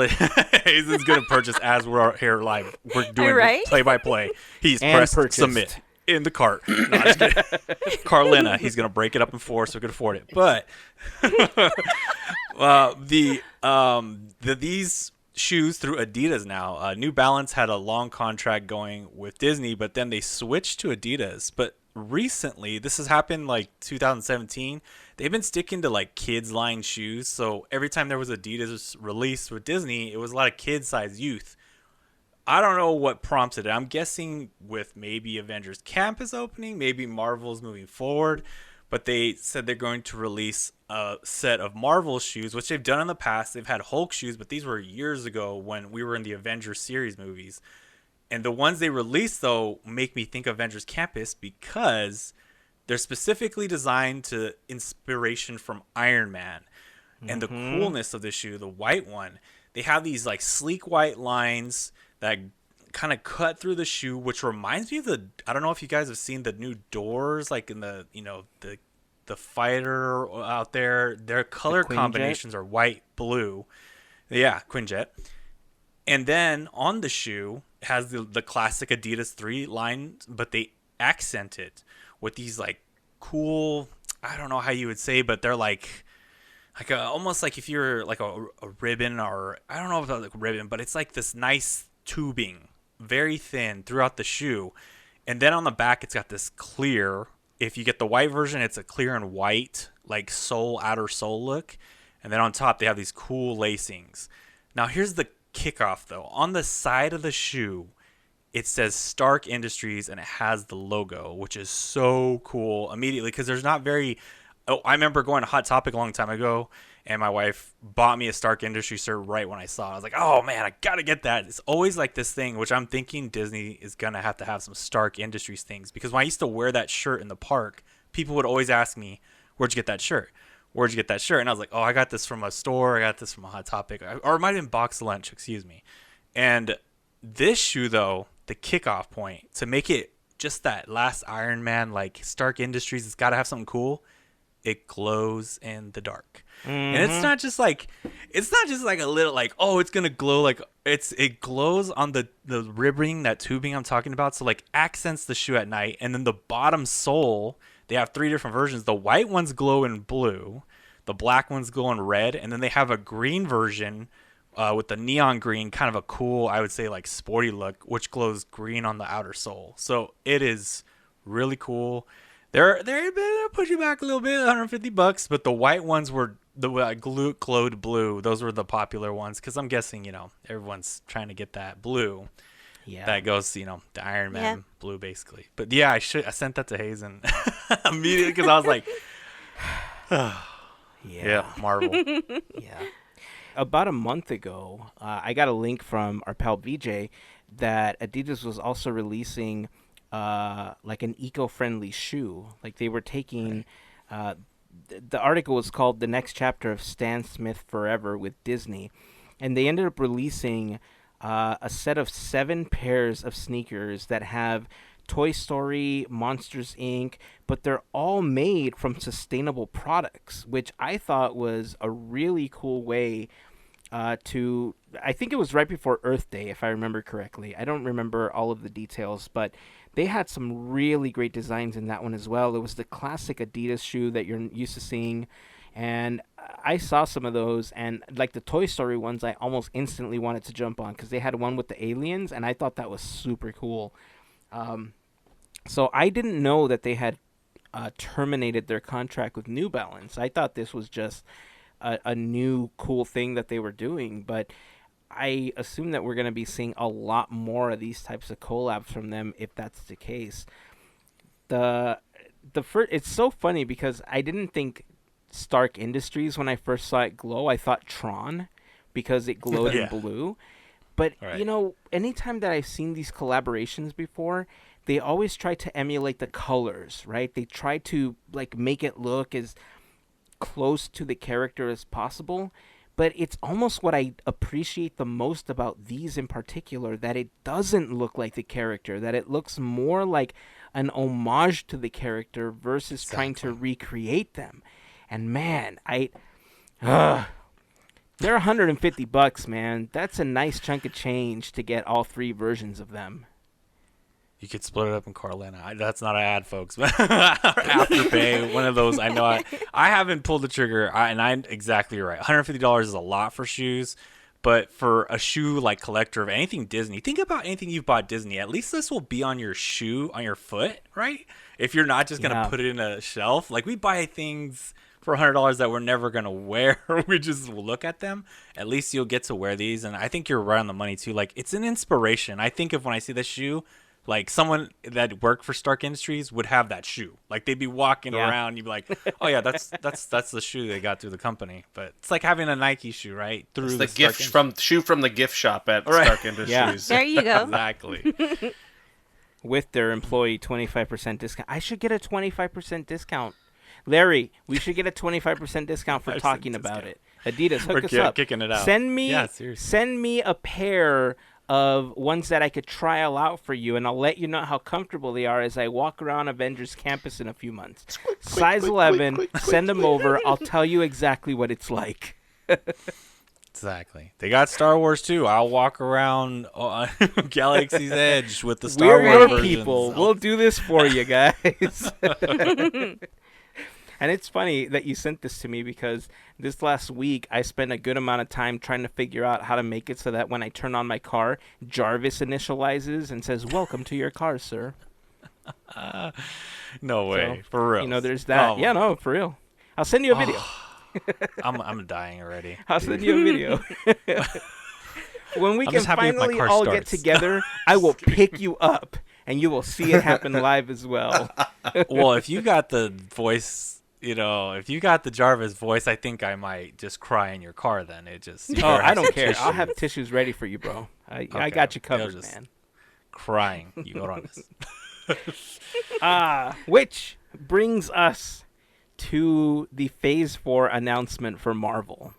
D: Hazen's going to purchase as we're here live. We're doing play-by-play. He's pressed submit in the cart. No, I'm just kidding. Carlina, he's going to break it up in 4 so we can afford it. But these shoes through Adidas now. New Balance had a long contract going with Disney, but then they switched to Adidas. But recently, this has happened like 2017, they've been sticking to like kids line shoes. So every time there was Adidas released with Disney, it was a lot of kid size youth. I don't know what prompted it. I'm guessing with maybe Avengers Campus opening, maybe Marvel's moving forward, but they said they're going to release a set of Marvel shoes, which they've done in the past. They've had Hulk shoes, but these were years ago when we were in the Avengers series movies. And the ones they released, though, make me think of Avengers Campus because they're specifically designed to inspiration from Iron Man. And the coolness of the shoe, the white one, they have these like sleek white lines that kind of cut through the shoe, which reminds me of I don't know if you guys have seen the new doors, like in the fighter out there. Their color combinations are white, blue. Yeah, Quinjet. And then on the shoe has the classic Adidas 3 line, but they accent it with these like cool, I don't know how you would say, but they're like almost like if you're like a ribbon, or I don't know if it's like a ribbon, but it's like this nice tubing, very thin throughout the shoe. And then on the back, it's got this clear. If you get the white version, it's a clear and white, like outer sole look. And then on top, they have these cool lacings. Now, here's the kickoff, though. On the side of the shoe, it says Stark Industries, and it has the logo, which is so cool immediately because there's not very... I remember going to Hot Topic a long time ago, and my wife bought me a Stark Industries shirt right when I saw it. I was like, oh, man, I got to get that. It's always like this thing, which I'm thinking Disney is going to have some Stark Industries things. Because when I used to wear that shirt in the park, people would always ask me, where'd you get that shirt? Where'd you get that shirt? And I was like, oh, I got this from a store. I got this from a Hot Topic. Or it might have been Box Lunch, excuse me. And this shoe, though, the kickoff point, to make it just that last Iron Man, like Stark Industries, it's got to have something cool. It glows in the dark. And it's not just like a little like, oh, it's gonna glow, like it glows on the ribbing, that tubing I'm talking about. So like accents the shoe at night. And then the bottom sole, they have 3 different versions. The white ones glow in blue, the black ones glow in red, and then they have a green version with the neon green, kind of a cool, I would say like sporty look, which glows green on the outer sole. So it is really cool. They're push you back a little bit, $150, but the white ones were the glowed blue. Those were the popular ones because I'm guessing everyone's trying to get that blue. Yeah, that goes the Iron Man blue basically. But yeah, I sent that to Heyzen immediately because I was like, yeah, Marvel.
B: Yeah. About a month ago, I got a link from our pal VJ that Adidas was also releasing like an eco-friendly shoe. Like they were taking the article was called "The Next Chapter of Stan Smith Forever with Disney," and they ended up releasing a set of 7 pairs of sneakers that have Toy Story, Monsters Inc., but they're all made from sustainable products, which I thought was a really cool way to, I think it was right before Earth Day, if I remember correctly. I don't remember all of the details, but they had some really great designs in that one as well. It was the classic Adidas shoe that you're used to seeing, and I saw some of those, and like the Toy Story ones, I almost instantly wanted to jump on because they had one with the aliens, and I thought that was super cool. So I didn't know that they had terminated their contract with New Balance. I thought this was just a new cool thing that they were doing, but I assume that we're going to be seeing a lot more of these types of collabs from them if that's the case. The first, it's so funny because I didn't think Stark Industries when I first saw it glow. I thought Tron because it glowed in blue. But you know, anytime that I've seen these collaborations before, they always try to emulate the colors, right? They try to like make it look as close to the character as possible, but it's almost what I appreciate the most about these in particular, that it doesn't look like the character, that it looks more like an homage to the character versus trying to recreate them. And man, they're $150, man. That's a nice chunk of change to get all three versions of them.
D: You could split it up in Carolina. That's not an ad, folks. Afterpay, one of those. I know I haven't pulled the trigger, and I'm exactly right. $150 is a lot for shoes, but for a shoe like collector of anything Disney, think about anything you've bought Disney. At least this will be on your shoe, on your foot, right? If you're not just gonna put it in a shelf, like we buy things for $100 that we're never gonna wear. We just will look at them. At least you'll get to wear these, and I think you're right on the money too. Like it's an inspiration. I think of when I see this shoe. Like someone that worked for Stark Industries would have that shoe. Like they'd be walking around, you'd be like, "Oh yeah, that's the shoe they got through the company." But it's like having a Nike shoe, right? Through
C: the gift from the gift shop at Stark Industries.
A: Yeah. There you go.
D: Exactly.
B: With their employee 25% discount. I should get a 25% discount. Larry, we should get a 25% discount for talking about it. Adidas, hook us up.
D: Kicking it out.
B: Send me a pair of ones that I could trial out for you, and I'll let you know how comfortable they are as I walk around Avengers Campus in a few months. Size 11, send them over. I'll tell you exactly what it's like.
D: Exactly. They got Star Wars too. I'll walk around Galaxy's Edge with the Star Wars versions.
B: People. We'll do this for you guys. And it's funny that you sent this to me because this last week I spent a good amount of time trying to figure out how to make it so that when I turn on my car, Jarvis initializes and says, "Welcome to your car, sir."
D: No way.
B: So,
D: for real.
B: You know, there's that.
D: Oh.
B: Yeah, no, for real. I'll send you a video.
D: I'm dying already.
B: I'll send you a video. When we can finally all get together, I will pick you up and you will see it happen live as well.
D: Well, if you got the voice, if you got the Jarvis voice, I think I might just cry in your car then.
B: I don't care. I'll have tissues ready for you, bro. I got you covered, man.
D: Crying. You got on this.
B: Which brings us to the Phase 4 announcement for Marvel.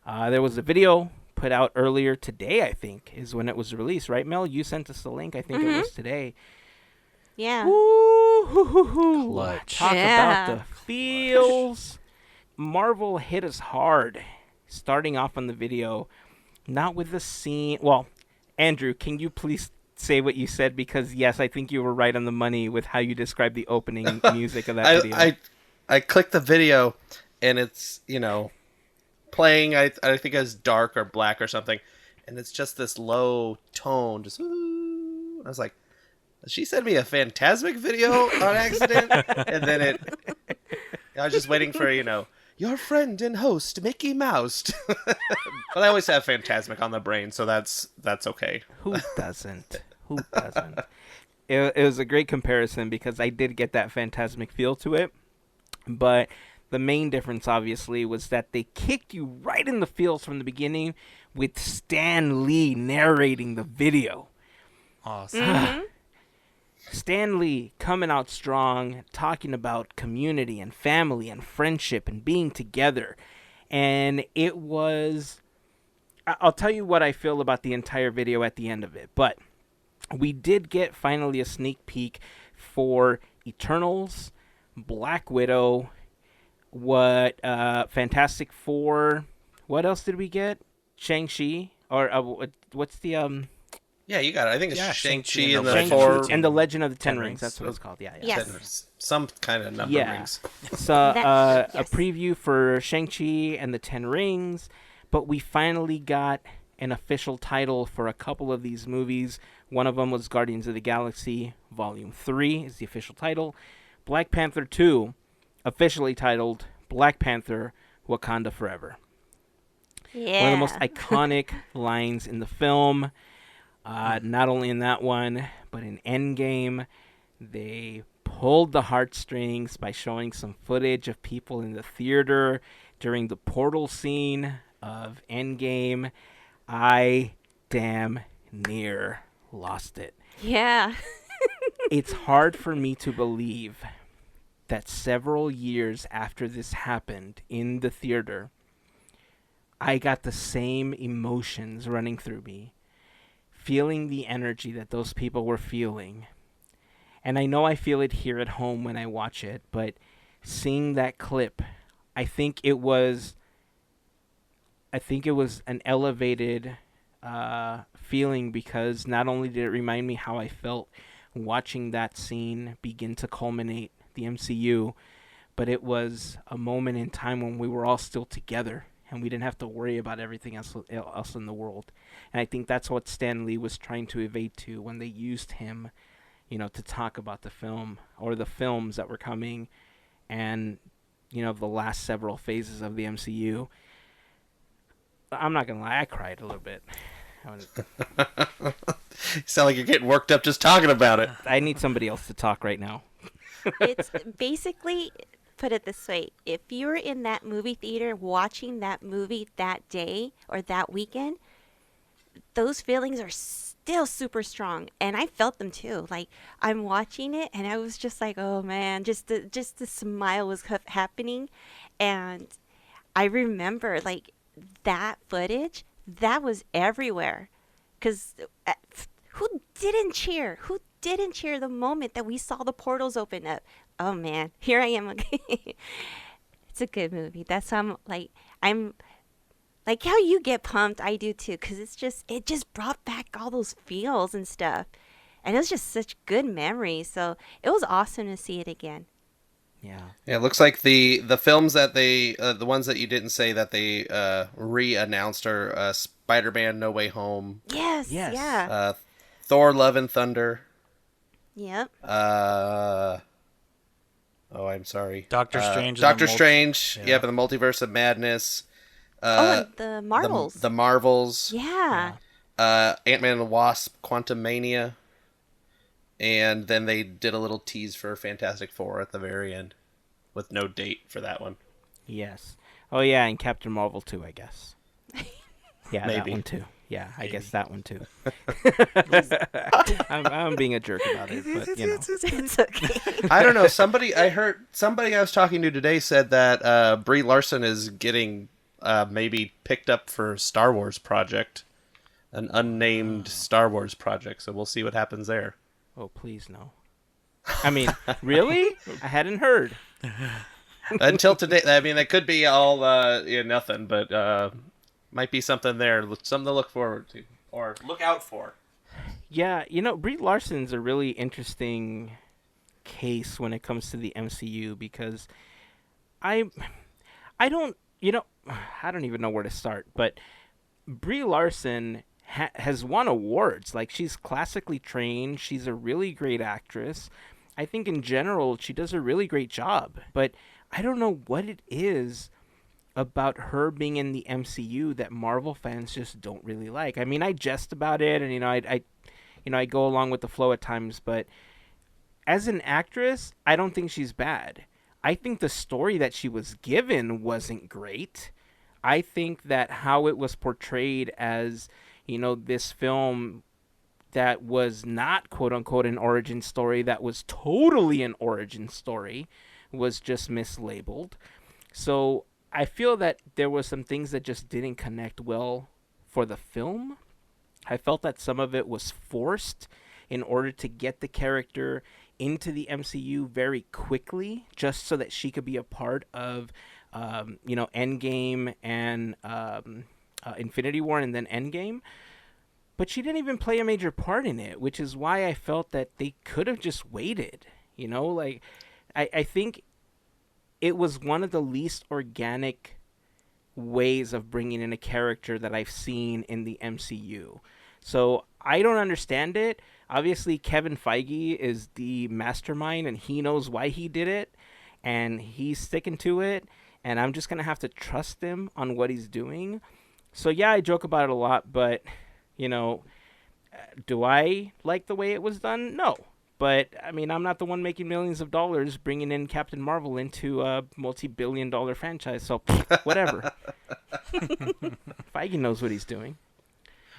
B: There was a video put out earlier today, I think, is when it was released, right, Mel? You sent us the link. I think it was today.
A: Yeah.
D: Clutch.
B: Talk about the feels. Marvel hit us hard, starting off on the video, not with the scene. Well, Andrew, can you please say what you said? Because, yes, I think you were right on the money with how you described the opening music of that video.
C: I clicked the video, and it's, playing, I think as dark or black or something, and it's just this low tone, just, ooh. I was like, she sent me a Phantasmic video on accident, and then I was just waiting for, your friend and host, Mickey Mouse. But I always have Phantasmic on the brain, so that's okay.
B: Who doesn't? It was a great comparison because I did get that Phantasmic feel to it, but the main difference, obviously, was that they kicked you right in the feels from the beginning with Stan Lee narrating the video.
D: Awesome.
A: Mm-hmm.
B: Stan Lee coming out strong, talking about community and family and friendship and being together. And it was... I'll tell you what I feel about the entire video at the end of it. But we did get finally a sneak peek for Eternals, Black Widow, Fantastic Four. What else did we get? Shang-Chi, or what's the
C: Yeah, you got it. I think it's
D: Yeah,
C: Shang-Chi
D: Shang-Chi
C: and the
B: Shang-Chi
C: four
B: and the Legend of the Ten
D: Ten
B: Rings. That's
D: Rings.
B: what it's called. Yeah,
A: Yes.
C: some kind of number
B: Yeah.
C: rings.
B: So a
A: Yes.
B: preview for Shang-Chi and the Ten Rings, but we finally got an official title for a couple of these movies. One of them was Guardians of the Galaxy Volume 3 is the official title. Black Panther 2, officially titled Black Panther Wakanda Forever.
A: Yeah.
B: One of the most iconic lines in the film. Not only in that one, but in Endgame, they pulled the heartstrings by showing some footage of people in the theater during the portal scene of Endgame. I damn near lost it.
A: Yeah.
B: It's hard for me to believe that several years after this happened in the theater, I got the same emotions running through me, feeling the energy that those people were feeling. And I know I feel it here at home when I watch it, but seeing that clip, I think it was an elevated feeling, because not only did it remind me how I felt watching that scene begin to culminate the MCU, but it was a moment in time when we were all still together and we didn't have to worry about everything else in the world. And I think that's what Stan Lee was trying to evade to when they used him, to talk about the film or the films that were coming and, the last several phases of the MCU. I'm not going to lie, I cried a little bit.
C: You sound like you're getting worked up just talking about it.
B: I need somebody else to talk right now.
A: It's basically, put it this way, if you were in that movie theater watching that movie that day or that weekend, those feelings are still super strong, and I felt them too. Like, I'm watching it and I was just like, oh man, just the smile was happening. And I remember, like, that footage that was everywhere, because who didn't cheer the moment that we saw the portals open up? Oh man, here I am. It's a good movie. That's I'm like how you get pumped, I do too, because it just brought back all those feels and stuff, and it was just such good memories. So it was awesome to see it again.
B: Yeah.
C: Yeah, it looks like the films that they the ones that you didn't say that they re-announced are Spider-Man No Way Home,
A: Yes.
B: Yes.
A: Yeah.
C: Thor Love and Thunder,
A: Yep.
C: oh, I'm sorry,
D: Doctor Strange.
C: Doctor Strange,
D: Yeah.
C: yep, and the Multiverse of Madness,
A: And the Marvels.
C: the Marvels,
A: Yeah.
C: Ant-Man and the Wasp, Quantumania, and then they did a little tease for Fantastic Four at the very end, with no date for that one.
B: Yes. Oh, yeah, and Captain Marvel too, I guess. Yeah, that
C: Maybe.
B: one too. Yeah, I
D: Maybe.
B: guess that one too. I'm being a jerk about it, but
A: It's okay.
C: I don't know. I heard somebody I was talking to today said that Brie Larson is getting maybe picked up for a Star Wars project, an unnamed Star Wars project. So we'll see what happens there.
B: Oh, please no. I mean, really? I hadn't heard.
C: Until today, I mean, it could be all nothing, but might be something there, something to look forward to or look out for.
B: Yeah, Brie Larson's a really interesting case when it comes to the MCU, because I don't even know where to start, but Brie Larson has won awards. Like, she's classically trained. She's a really great actress. I think in general she does a really great job, but I don't know what it is about her being in the MCU that Marvel fans just don't really like. I mean, I jest about it, and I go along with the flow at times, but as an actress, I don't think she's bad. I think the story that she was given wasn't great. I think that how it was portrayed as, this film that was not quote unquote an origin story, that was totally an origin story, was just mislabeled. So I feel that there was some things that just didn't connect well for the film. I felt that some of it was forced in order to get the character into the MCU very quickly, just so that she could be a part of, Endgame and Infinity War and then Endgame. But she didn't even play a major part in it, which is why I felt that they could have just waited. Like, I think it was one of the least organic ways of bringing in a character that I've seen in the MCU. So I don't understand it. Obviously, Kevin Feige is the mastermind, and he knows why he did it, and he's sticking to it, and I'm just going to have to trust him on what he's doing. So yeah, I joke about it a lot, but, do I like the way it was done? No. But, I mean, I'm not the one making millions of dollars bringing in Captain Marvel into a multi-billion-dollar franchise, so whatever. Feige knows what he's doing.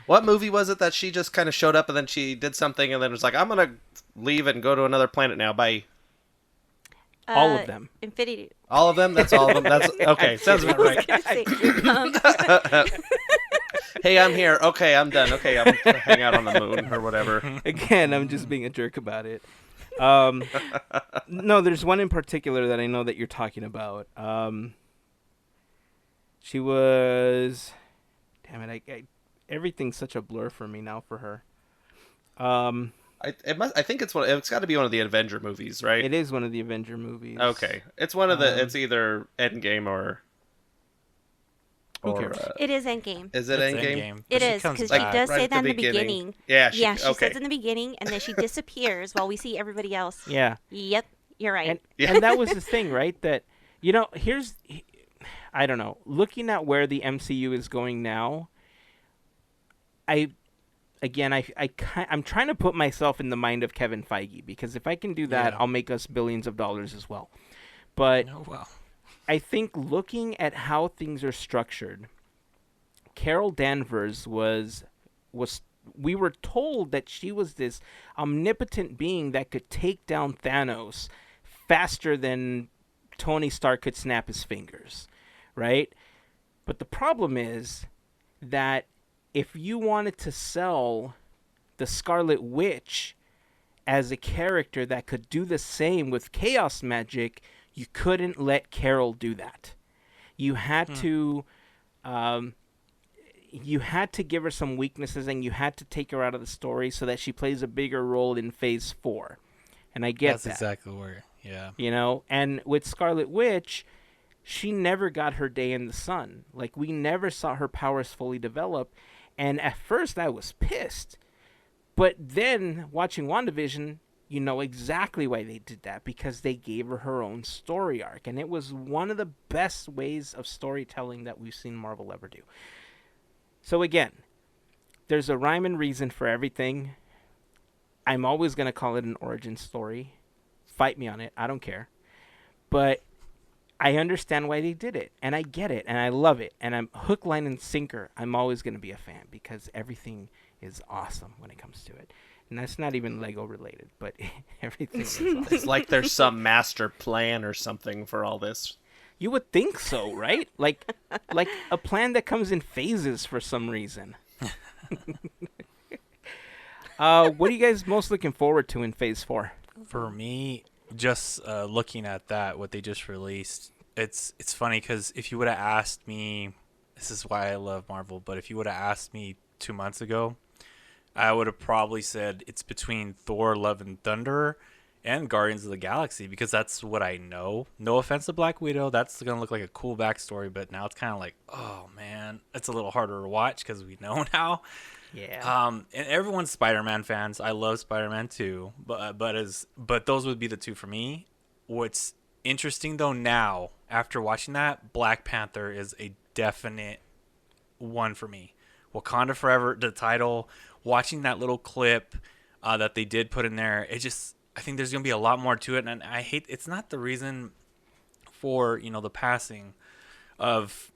C: What movie was it that she just kind of showed up and then she did something and then was like, I'm going to leave and go to another planet now. Bye.
B: All of them.
A: Infinity.
C: All of them? That's all of them? That's okay. Sounds about right. Hey, I'm here. Okay, I'm done. Okay, I'm going to hang out on the moon or whatever.
B: Again, I'm just being a jerk about it. No, there's one in particular that I know that you're talking about. She was... Damn it, everything's such a blur for me now for her.
C: I think it's got to be one of the Avenger movies, right?
B: It is one of the Avenger movies.
C: Okay. It's one of the... it's either Endgame or...
B: Who cares?
A: It is Endgame.
C: Is it Endgame?
A: It is, because she does say that in the beginning.
C: Yeah, she
A: says in the beginning, and then she disappears while we see everybody else.
B: Yeah.
A: Yep, you're right.
B: And that was the thing, right? That, I don't know. Looking at where the MCU is going now, I'm trying to put myself in the mind of Kevin Feige, because if I can do that, I'll make us billions of dollars as well. But...
D: Oh, wow.
B: I think looking at how things are structured, Carol Danvers was we were told that she was this omnipotent being that could take down Thanos faster than Tony Stark could snap his fingers, right? But the problem is that if you wanted to sell the Scarlet Witch as a character that could do the same with chaos magic, you couldn't let Carol do that. You had to give her some weaknesses, and you had to take her out of the story so that she plays a bigger role in Phase 4. And I get that.
D: That's exactly where, yeah.
B: And with Scarlet Witch, she never got her day in the sun. Like, we never saw her powers fully develop. And at first, I was pissed. But then, watching WandaVision, you know exactly why they did that, because they gave her own story arc, and it was one of the best ways of storytelling that we've seen Marvel ever do. So again, there's a rhyme and reason for everything. I'm always going to call it an origin story. Fight me on it. I don't care. But I understand why they did it, and I get it, and I love it, and I'm hook, line, and sinker. I'm always going to be a fan, because everything is awesome when it comes to it. And that's not even Lego related, but everything is awesome.
C: It's like there's some master plan or something for all this.
B: You would think so, right? Like a plan that comes in phases for some reason. What are you guys most looking forward to in Phase 4?
D: For me, just looking at that, what they just released, it's funny because if you would have asked me, this is why I love Marvel, but if you would have asked me 2 months ago, I would have probably said it's between Thor, Love and Thunder and Guardians of the Galaxy, because that's what I know. No offense to Black Widow. That's going to look like a cool backstory, but now it's kind of like, oh, man, it's a little harder to watch because we know now.
B: Yeah.
D: And everyone's Spider-Man fans. I love Spider-Man too, but those would be the two for me. What's interesting, though, now, after watching that, Black Panther is a definite one for me. Wakanda Forever, the title, watching that little clip that they did put in there, I think there's going to be a lot more to it. And I hate, it's not the reason for, the passing of,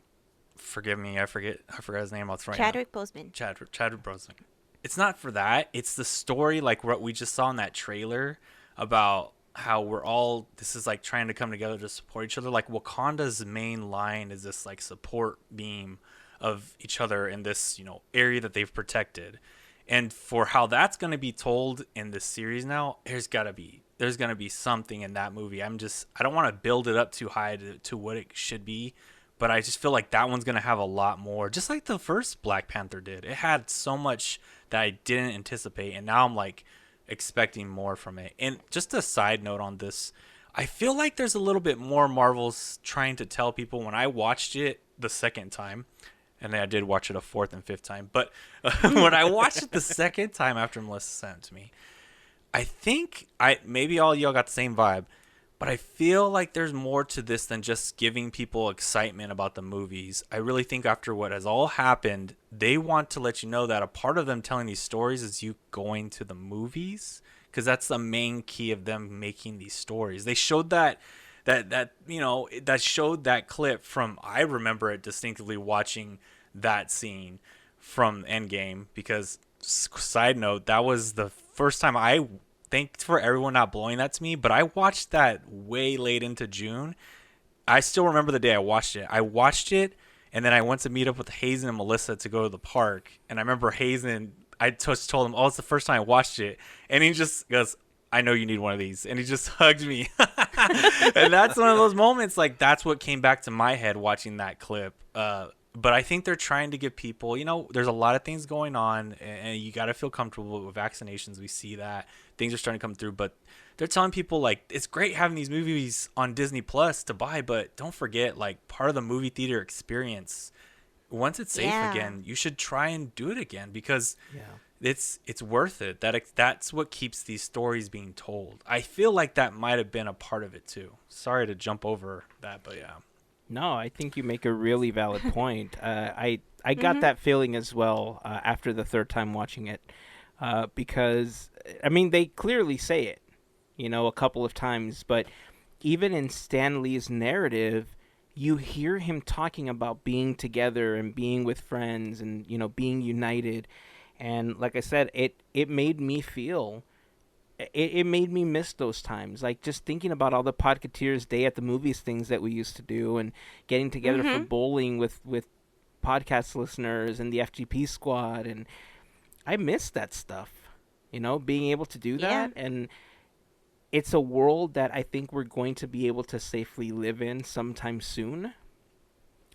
D: forgive me, I forgot his name. I'll throw
A: Chadwick Boseman.
D: Chadwick Boseman. It's not for that. It's the story, like what we just saw in that trailer about how we're all, this is like trying to come together to support each other. Like Wakanda's main line is this like support beam of each other in this, area that they've protected. And for how that's going to be told in this series now, there's going to be something in that movie. I don't want to build it up too high to what it should be, but I just feel like that one's going to have a lot more, just like the first Black Panther did. It had so much that I didn't anticipate, and now I'm like expecting more from it. And just a side note on this, I feel like there's a little bit more Marvel's trying to tell people. When I watched it the second time, and then I did watch it a fourth and fifth time, but when I watched it the second time after Melissa sent it to me, I think maybe all y'all got the same vibe, but I feel like there's more to this than just giving people excitement about the movies. I really think after what has all happened, they want to let you know that a part of them telling these stories is you going to the movies, because that's the main key of them making these stories. They showed that showed that clip from, I remember it distinctly watching that scene from Endgame, because side note, that was the first time thanks for everyone not blowing that to me, but I watched that way late into June. I still remember the day I watched it. And then I went to meet up with Heyzen and Melissa to go to the park. And I remember Heyzen, I just told him, oh, it's the first time I watched it. And he just goes, I know you need one of these. And he just hugged me. And that's one of those moments, like, that's what came back to my head watching that clip. But I think they're trying to give people, there's a lot of things going on, and you got to feel comfortable with vaccinations. We see that things are starting to come through, but they're telling people, like, it's great having these movies on Disney Plus to buy, but don't forget, like, part of the movie theater experience, once it's safe again, you should try and do it again, because it's worth it. That's what keeps these stories being told. I feel like that might have been a part of it too. Sorry to jump over that, but yeah.
B: No, I think you make a really valid point. I got that feeling as well after the third time watching it, because, I mean, they clearly say it, a couple of times, but even in Stan Lee's narrative, you hear him talking about being together and being with friends and, being united. And like I said, it made me feel... It made me miss those times, like just thinking about all the Podketeers Day at the Movies things that we used to do, and getting together for bowling with podcast listeners and the FGP Squad, and I miss that stuff, being able to do that. And it's a world that I think we're going to be able to safely live in sometime soon.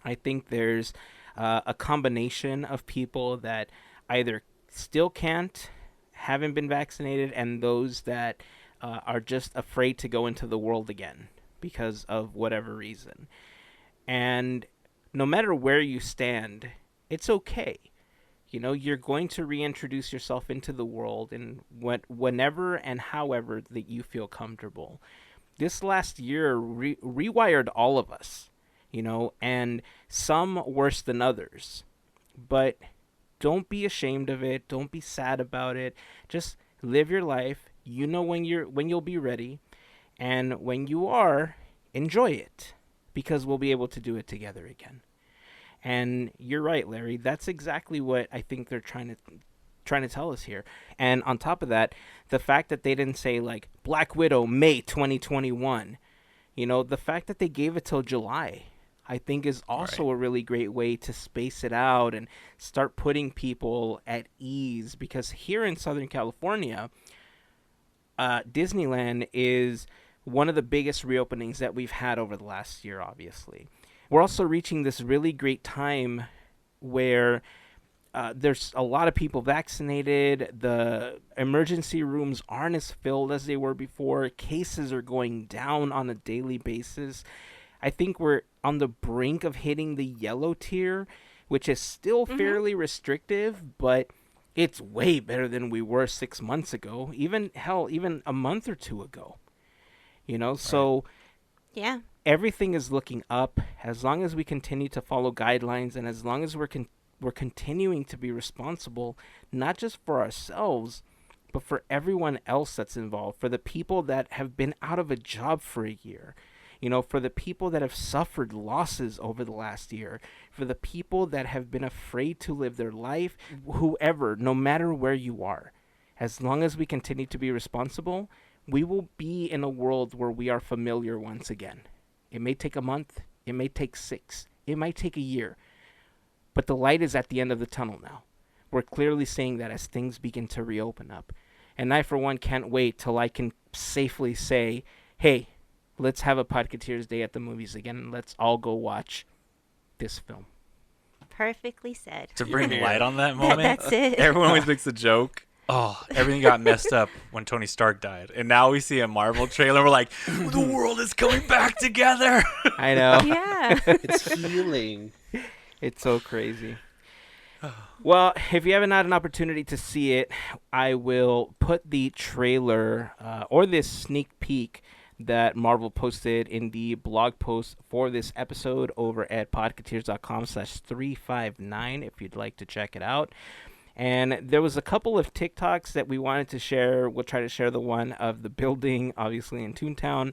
B: I think there's a combination of people that either still can't, haven't been vaccinated, and those that are just afraid to go into the world again because of whatever reason. And no matter where you stand, it's okay. You're going to reintroduce yourself into the world and whenever and however that you feel comfortable. This last year rewired all of us, and some worse than others. But don't be ashamed of it. Don't be sad about it. Just live your life. When you'll be ready, and when you are, enjoy it, because we'll be able to do it together again. And you're right, Larry. That's exactly what I think they're trying to tell us here. And on top of that, the fact that they didn't say like Black Widow May 2021, the fact that they gave it till July, I think is also a really great way to space it out and start putting people at ease. Because here in Southern California, Disneyland is one of the biggest reopenings that we've had over the last year, obviously. We're also reaching this really great time where there's a lot of people vaccinated. The emergency rooms aren't as filled as they were before. Cases are going down on a daily basis. I think we're on the brink of hitting the yellow tier, which is still fairly restrictive, but it's way better than we were 6 months ago. Even a month or two ago. So everything is looking up. As long as we continue to follow guidelines, and as long as we're continuing to be responsible, not just for ourselves, but for everyone else that's involved, for the people that have been out of a job for a year. For the people that have suffered losses over the last year, for the people that have been afraid to live their life, whoever, no matter where you are, as long as we continue to be responsible, we will be in a world where we are familiar once again. It may take a month, it may take 6, it might take a year, but the light is at the end of the tunnel now. We're clearly seeing that as things begin to reopen up. And I, for one, can't wait till I can safely say, hey, let's have a Podketeers Day at the Movies again, and let's all go watch this film.
A: Perfectly said.
D: To bring light on that moment,
A: That's it.
D: everyone always makes a joke. Oh, everything got messed up when Tony Stark died. And now we see a Marvel trailer. We're like, the world is coming back together.
B: I know.
A: Yeah.
C: It's healing.
B: It's so crazy. Well, if you haven't had an opportunity to see it, I will put the trailer or this sneak peek that Marvel posted in the blog post for this episode over at podketeers.com/359 if you'd like to check it out. And there was a couple of TikToks that we wanted to share. We'll try to share the one of the building, obviously in Toontown,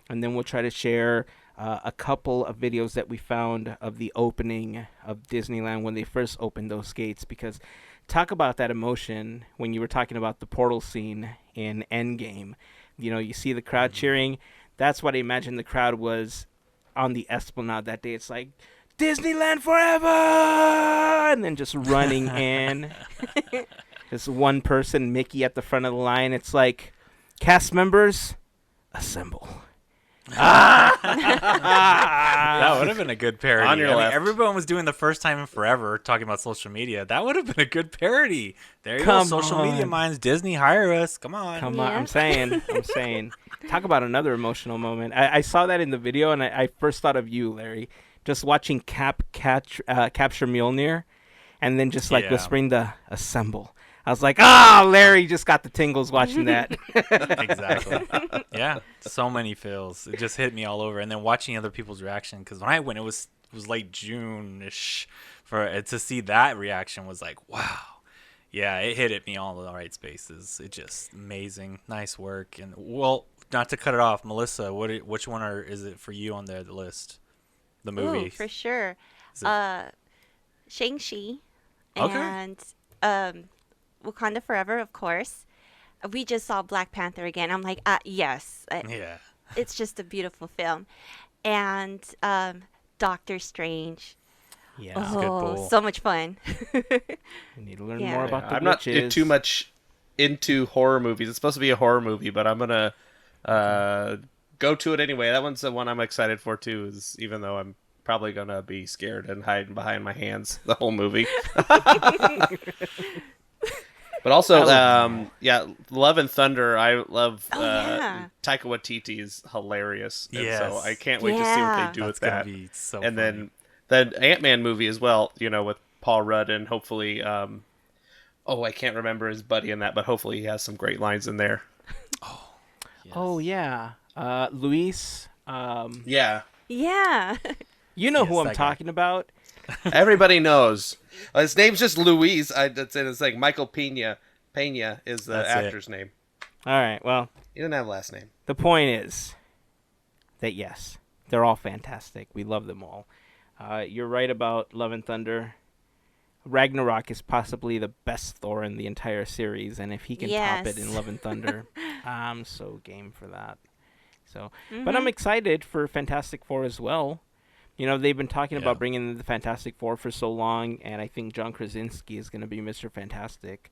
B: and then we'll try to share a couple of videos that we found of the opening of Disneyland when they first opened those gates. Because talk about that emotion when you were talking about the portal scene in Endgame. You know, you see the crowd cheering. That's what I imagine the crowd was on the Esplanade that day. It's like, Disneyland forever! And then just running in. Just one person, Mickey, at the front of the line. It's like, cast members, assemble.
D: That would have been a good parody.
C: On your left.
D: Everyone was doing the first time in forever talking about social media. That would have been a good parody. There you
B: Come
D: go, social media
B: on.
D: minds. Disney, hire us. Come on.
B: Come on,
A: Yeah.
B: I'm saying. Talk about another emotional moment. I saw that in the video, and I first thought of you, Larry. Just watching capture Mjolnir, and then just like
D: Yeah.
B: whispering the assemble. I was like, Larry just got the tingles watching that.
D: Exactly. Yeah. So many feels. It just hit me all over. And then watching other people's reaction, because when I went, it was late June-ish. To see that reaction was like, wow. Yeah, it hit me all in the right spaces. It just amazing. Nice work. And, well, not to cut it off, Melissa, which one is it for you on the list? The movie.
A: Ooh, for sure.
D: Is it-
A: Shang-Chi
D: Okay.
A: and Wakanda Forever, of course. We just saw Black Panther again. I'm like, yes.
D: Yeah.
A: It's just a beautiful film. And Doctor Strange.
B: Yeah,
D: a good pull.
A: So much fun.
B: we need to learn
A: Yeah.
B: more about the
C: I'm not
B: witches.
C: too much into horror movies. It's supposed to be a horror movie, but I'm gonna go to it anyway. That one's the one I'm excited for too. Is even though I'm probably gonna be scared and hiding behind my hands the whole movie. But also, Love and Thunder. I love
A: yeah.
C: Taika Waititi is hilarious. And
D: Yes.
C: so I can't wait to see what they do
D: That's
C: with
D: gonna
C: that.
D: be so
C: And
D: funny.
C: then the Ant-Man movie as well, you know, with Paul Rudd and hopefully I can't remember his buddy in that, but hopefully he has some great lines in there.
B: Oh, yeah. Luis,
C: Yeah.
A: Yeah.
B: you know
D: Yes,
B: who I'm
D: that guy.
B: talking about.
C: Everybody knows. His name's just Luis. It's like Michael Pena. Pena is the
D: That's it.
C: actor's name.
B: All right, well,
C: He doesn't have a last name.
B: the point is that, yes, they're all fantastic. We love them all. You're right about Love and Thunder. Ragnarok is possibly the best Thor in the entire series, and if he can top it
A: Yes.
B: in Love and Thunder, I'm so game for that. So,
A: Mm-hmm.
B: but I'm excited for Fantastic Four as well. You know, they've been talking
D: Yeah.
B: about bringing in the Fantastic Four for so long, and I think John Krasinski is going to be Mr. Fantastic.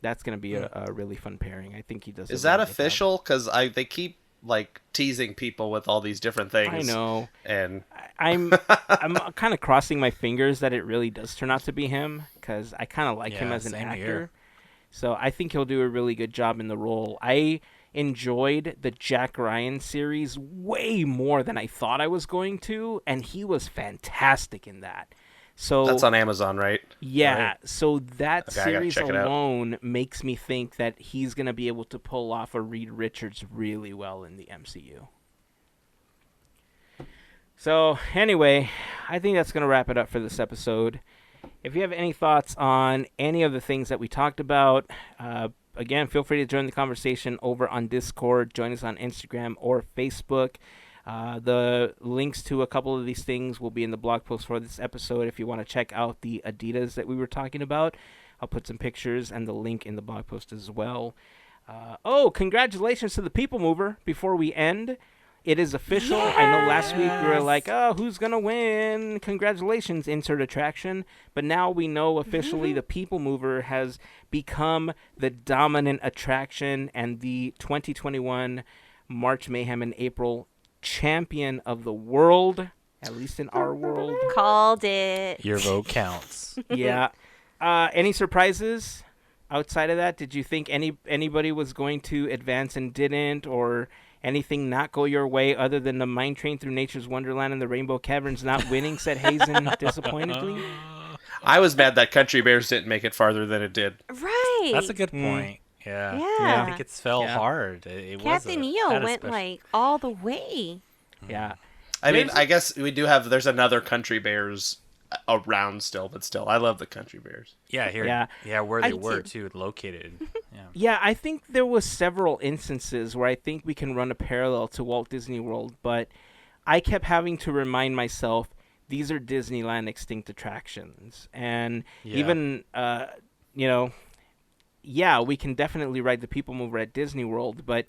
B: That's going to be a really fun pairing. I think he does.
C: Is
B: a
C: that
B: really good job.
C: official? Because they keep like teasing people with all these different things.
B: I know.
C: And
B: I'm kind of crossing my fingers that it really does turn out to be him, because I kind of like him
D: Yeah,
B: as an
D: same
B: actor.
D: here.
B: So I think he'll do a really good job in the role. I enjoyed the Jack Ryan series way more than I thought I was going to, and he was fantastic in that. So
C: that's on Amazon, right?
B: yeah,
C: Right.
B: so that
C: Okay, I gotta
B: series
C: check it out.
B: alone makes me think that he's going to be able to pull off a Reed Richards really well in the MCU. So, anyway, I think that's going to wrap it up for this episode. If you have any thoughts on any of the things that we talked about, again, feel free to join the conversation over on Discord. Join us on Instagram or Facebook. The links to a couple of these things will be in the blog post for this episode if you want to check out the Adidas that we were talking about. I'll put some pictures and the link in the blog post as well. Congratulations to the People Mover before we end. It is official. I know last week we were like, who's going to win? Congratulations, insert attraction. But now we know officially the People Mover has become the dominant attraction and the 2021 March Mayhem in April champion of the world. at least in our world.
A: Called it.
D: Your vote counts.
B: Yeah. Any surprises outside of that? Did you think anybody was going to advance and didn't, or anything not go your way other than the Mine Train Through Nature's Wonderland and the Rainbow Caverns not winning, said Heyzen disappointedly?
C: I was mad that Country Bears didn't make it farther than it did.
A: Right.
D: That's a good point. Yeah.
A: Yeah.
D: I think it fell
B: Yeah.
D: hard. It
A: Captain
D: was
A: EO
D: had a
A: went
D: special-
A: like all the way.
B: Yeah.
C: I mean, I guess we do have. There's another Country Bears around still, but still, I love the Country Bears.
D: Yeah, here.
B: Yeah.
D: Yeah, where
B: I
D: they were
B: did-
D: too, located. Yeah.
B: Yeah, I think there was several instances where I think we can run a parallel to Walt Disney World, but I kept having to remind myself these are Disneyland extinct attractions. And
D: Yeah.
B: even, yeah, we can definitely ride the People Mover at Disney World, but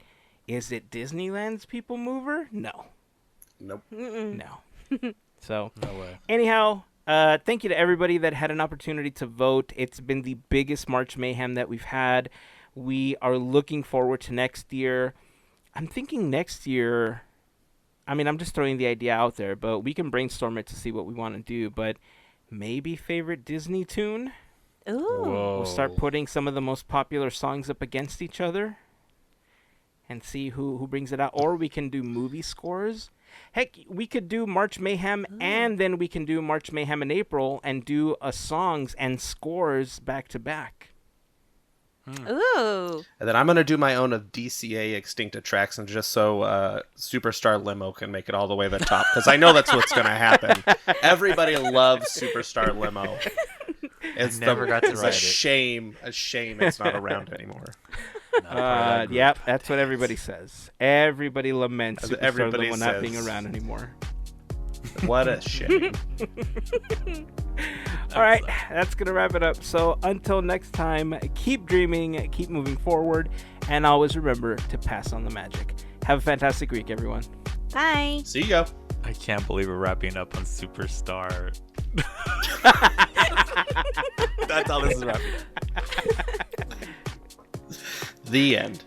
B: is it Disneyland's People Mover? No.
C: Nope.
B: No. So,
D: No way.
B: anyhow, thank you to everybody that had an opportunity to vote. It's been the biggest March Mayhem that we've had. We are looking forward to next year. I'm thinking next year, I mean, I'm just throwing the idea out there, but we can brainstorm it to see what we want to do. But maybe favorite Disney tune?
A: Ooh.
D: Whoa.
B: We'll start putting some of the most popular songs up against each other and see who brings it out. Or we can do movie scores. Heck, we could do March Mayhem and then we can do March Mayhem in April and do songs and scores back to back.
A: Ooh.
C: And then I'm gonna do my own of DCA extinct attractions, just so Superstar Limo can make it all the way to the top, because I know that's what's gonna happen. Everybody loves Superstar Limo. It's
D: Never got to
C: it's
D: ride
C: a
D: it.
C: shame it's not around anymore.
D: Not part of that group.
B: Yep, that's what everybody says. Everybody laments
C: As
B: Superstar
C: everybody
B: Limo not being
C: says.
B: around anymore.
C: What a shame.
B: All right, that's going to wrap it up. So until next time, keep dreaming, keep moving forward, and always remember to pass on the magic. Have a fantastic week, everyone.
A: Bye.
C: See you go.
D: I can't believe we're wrapping up on Superstar. That's how this is wrapping up.
C: The end.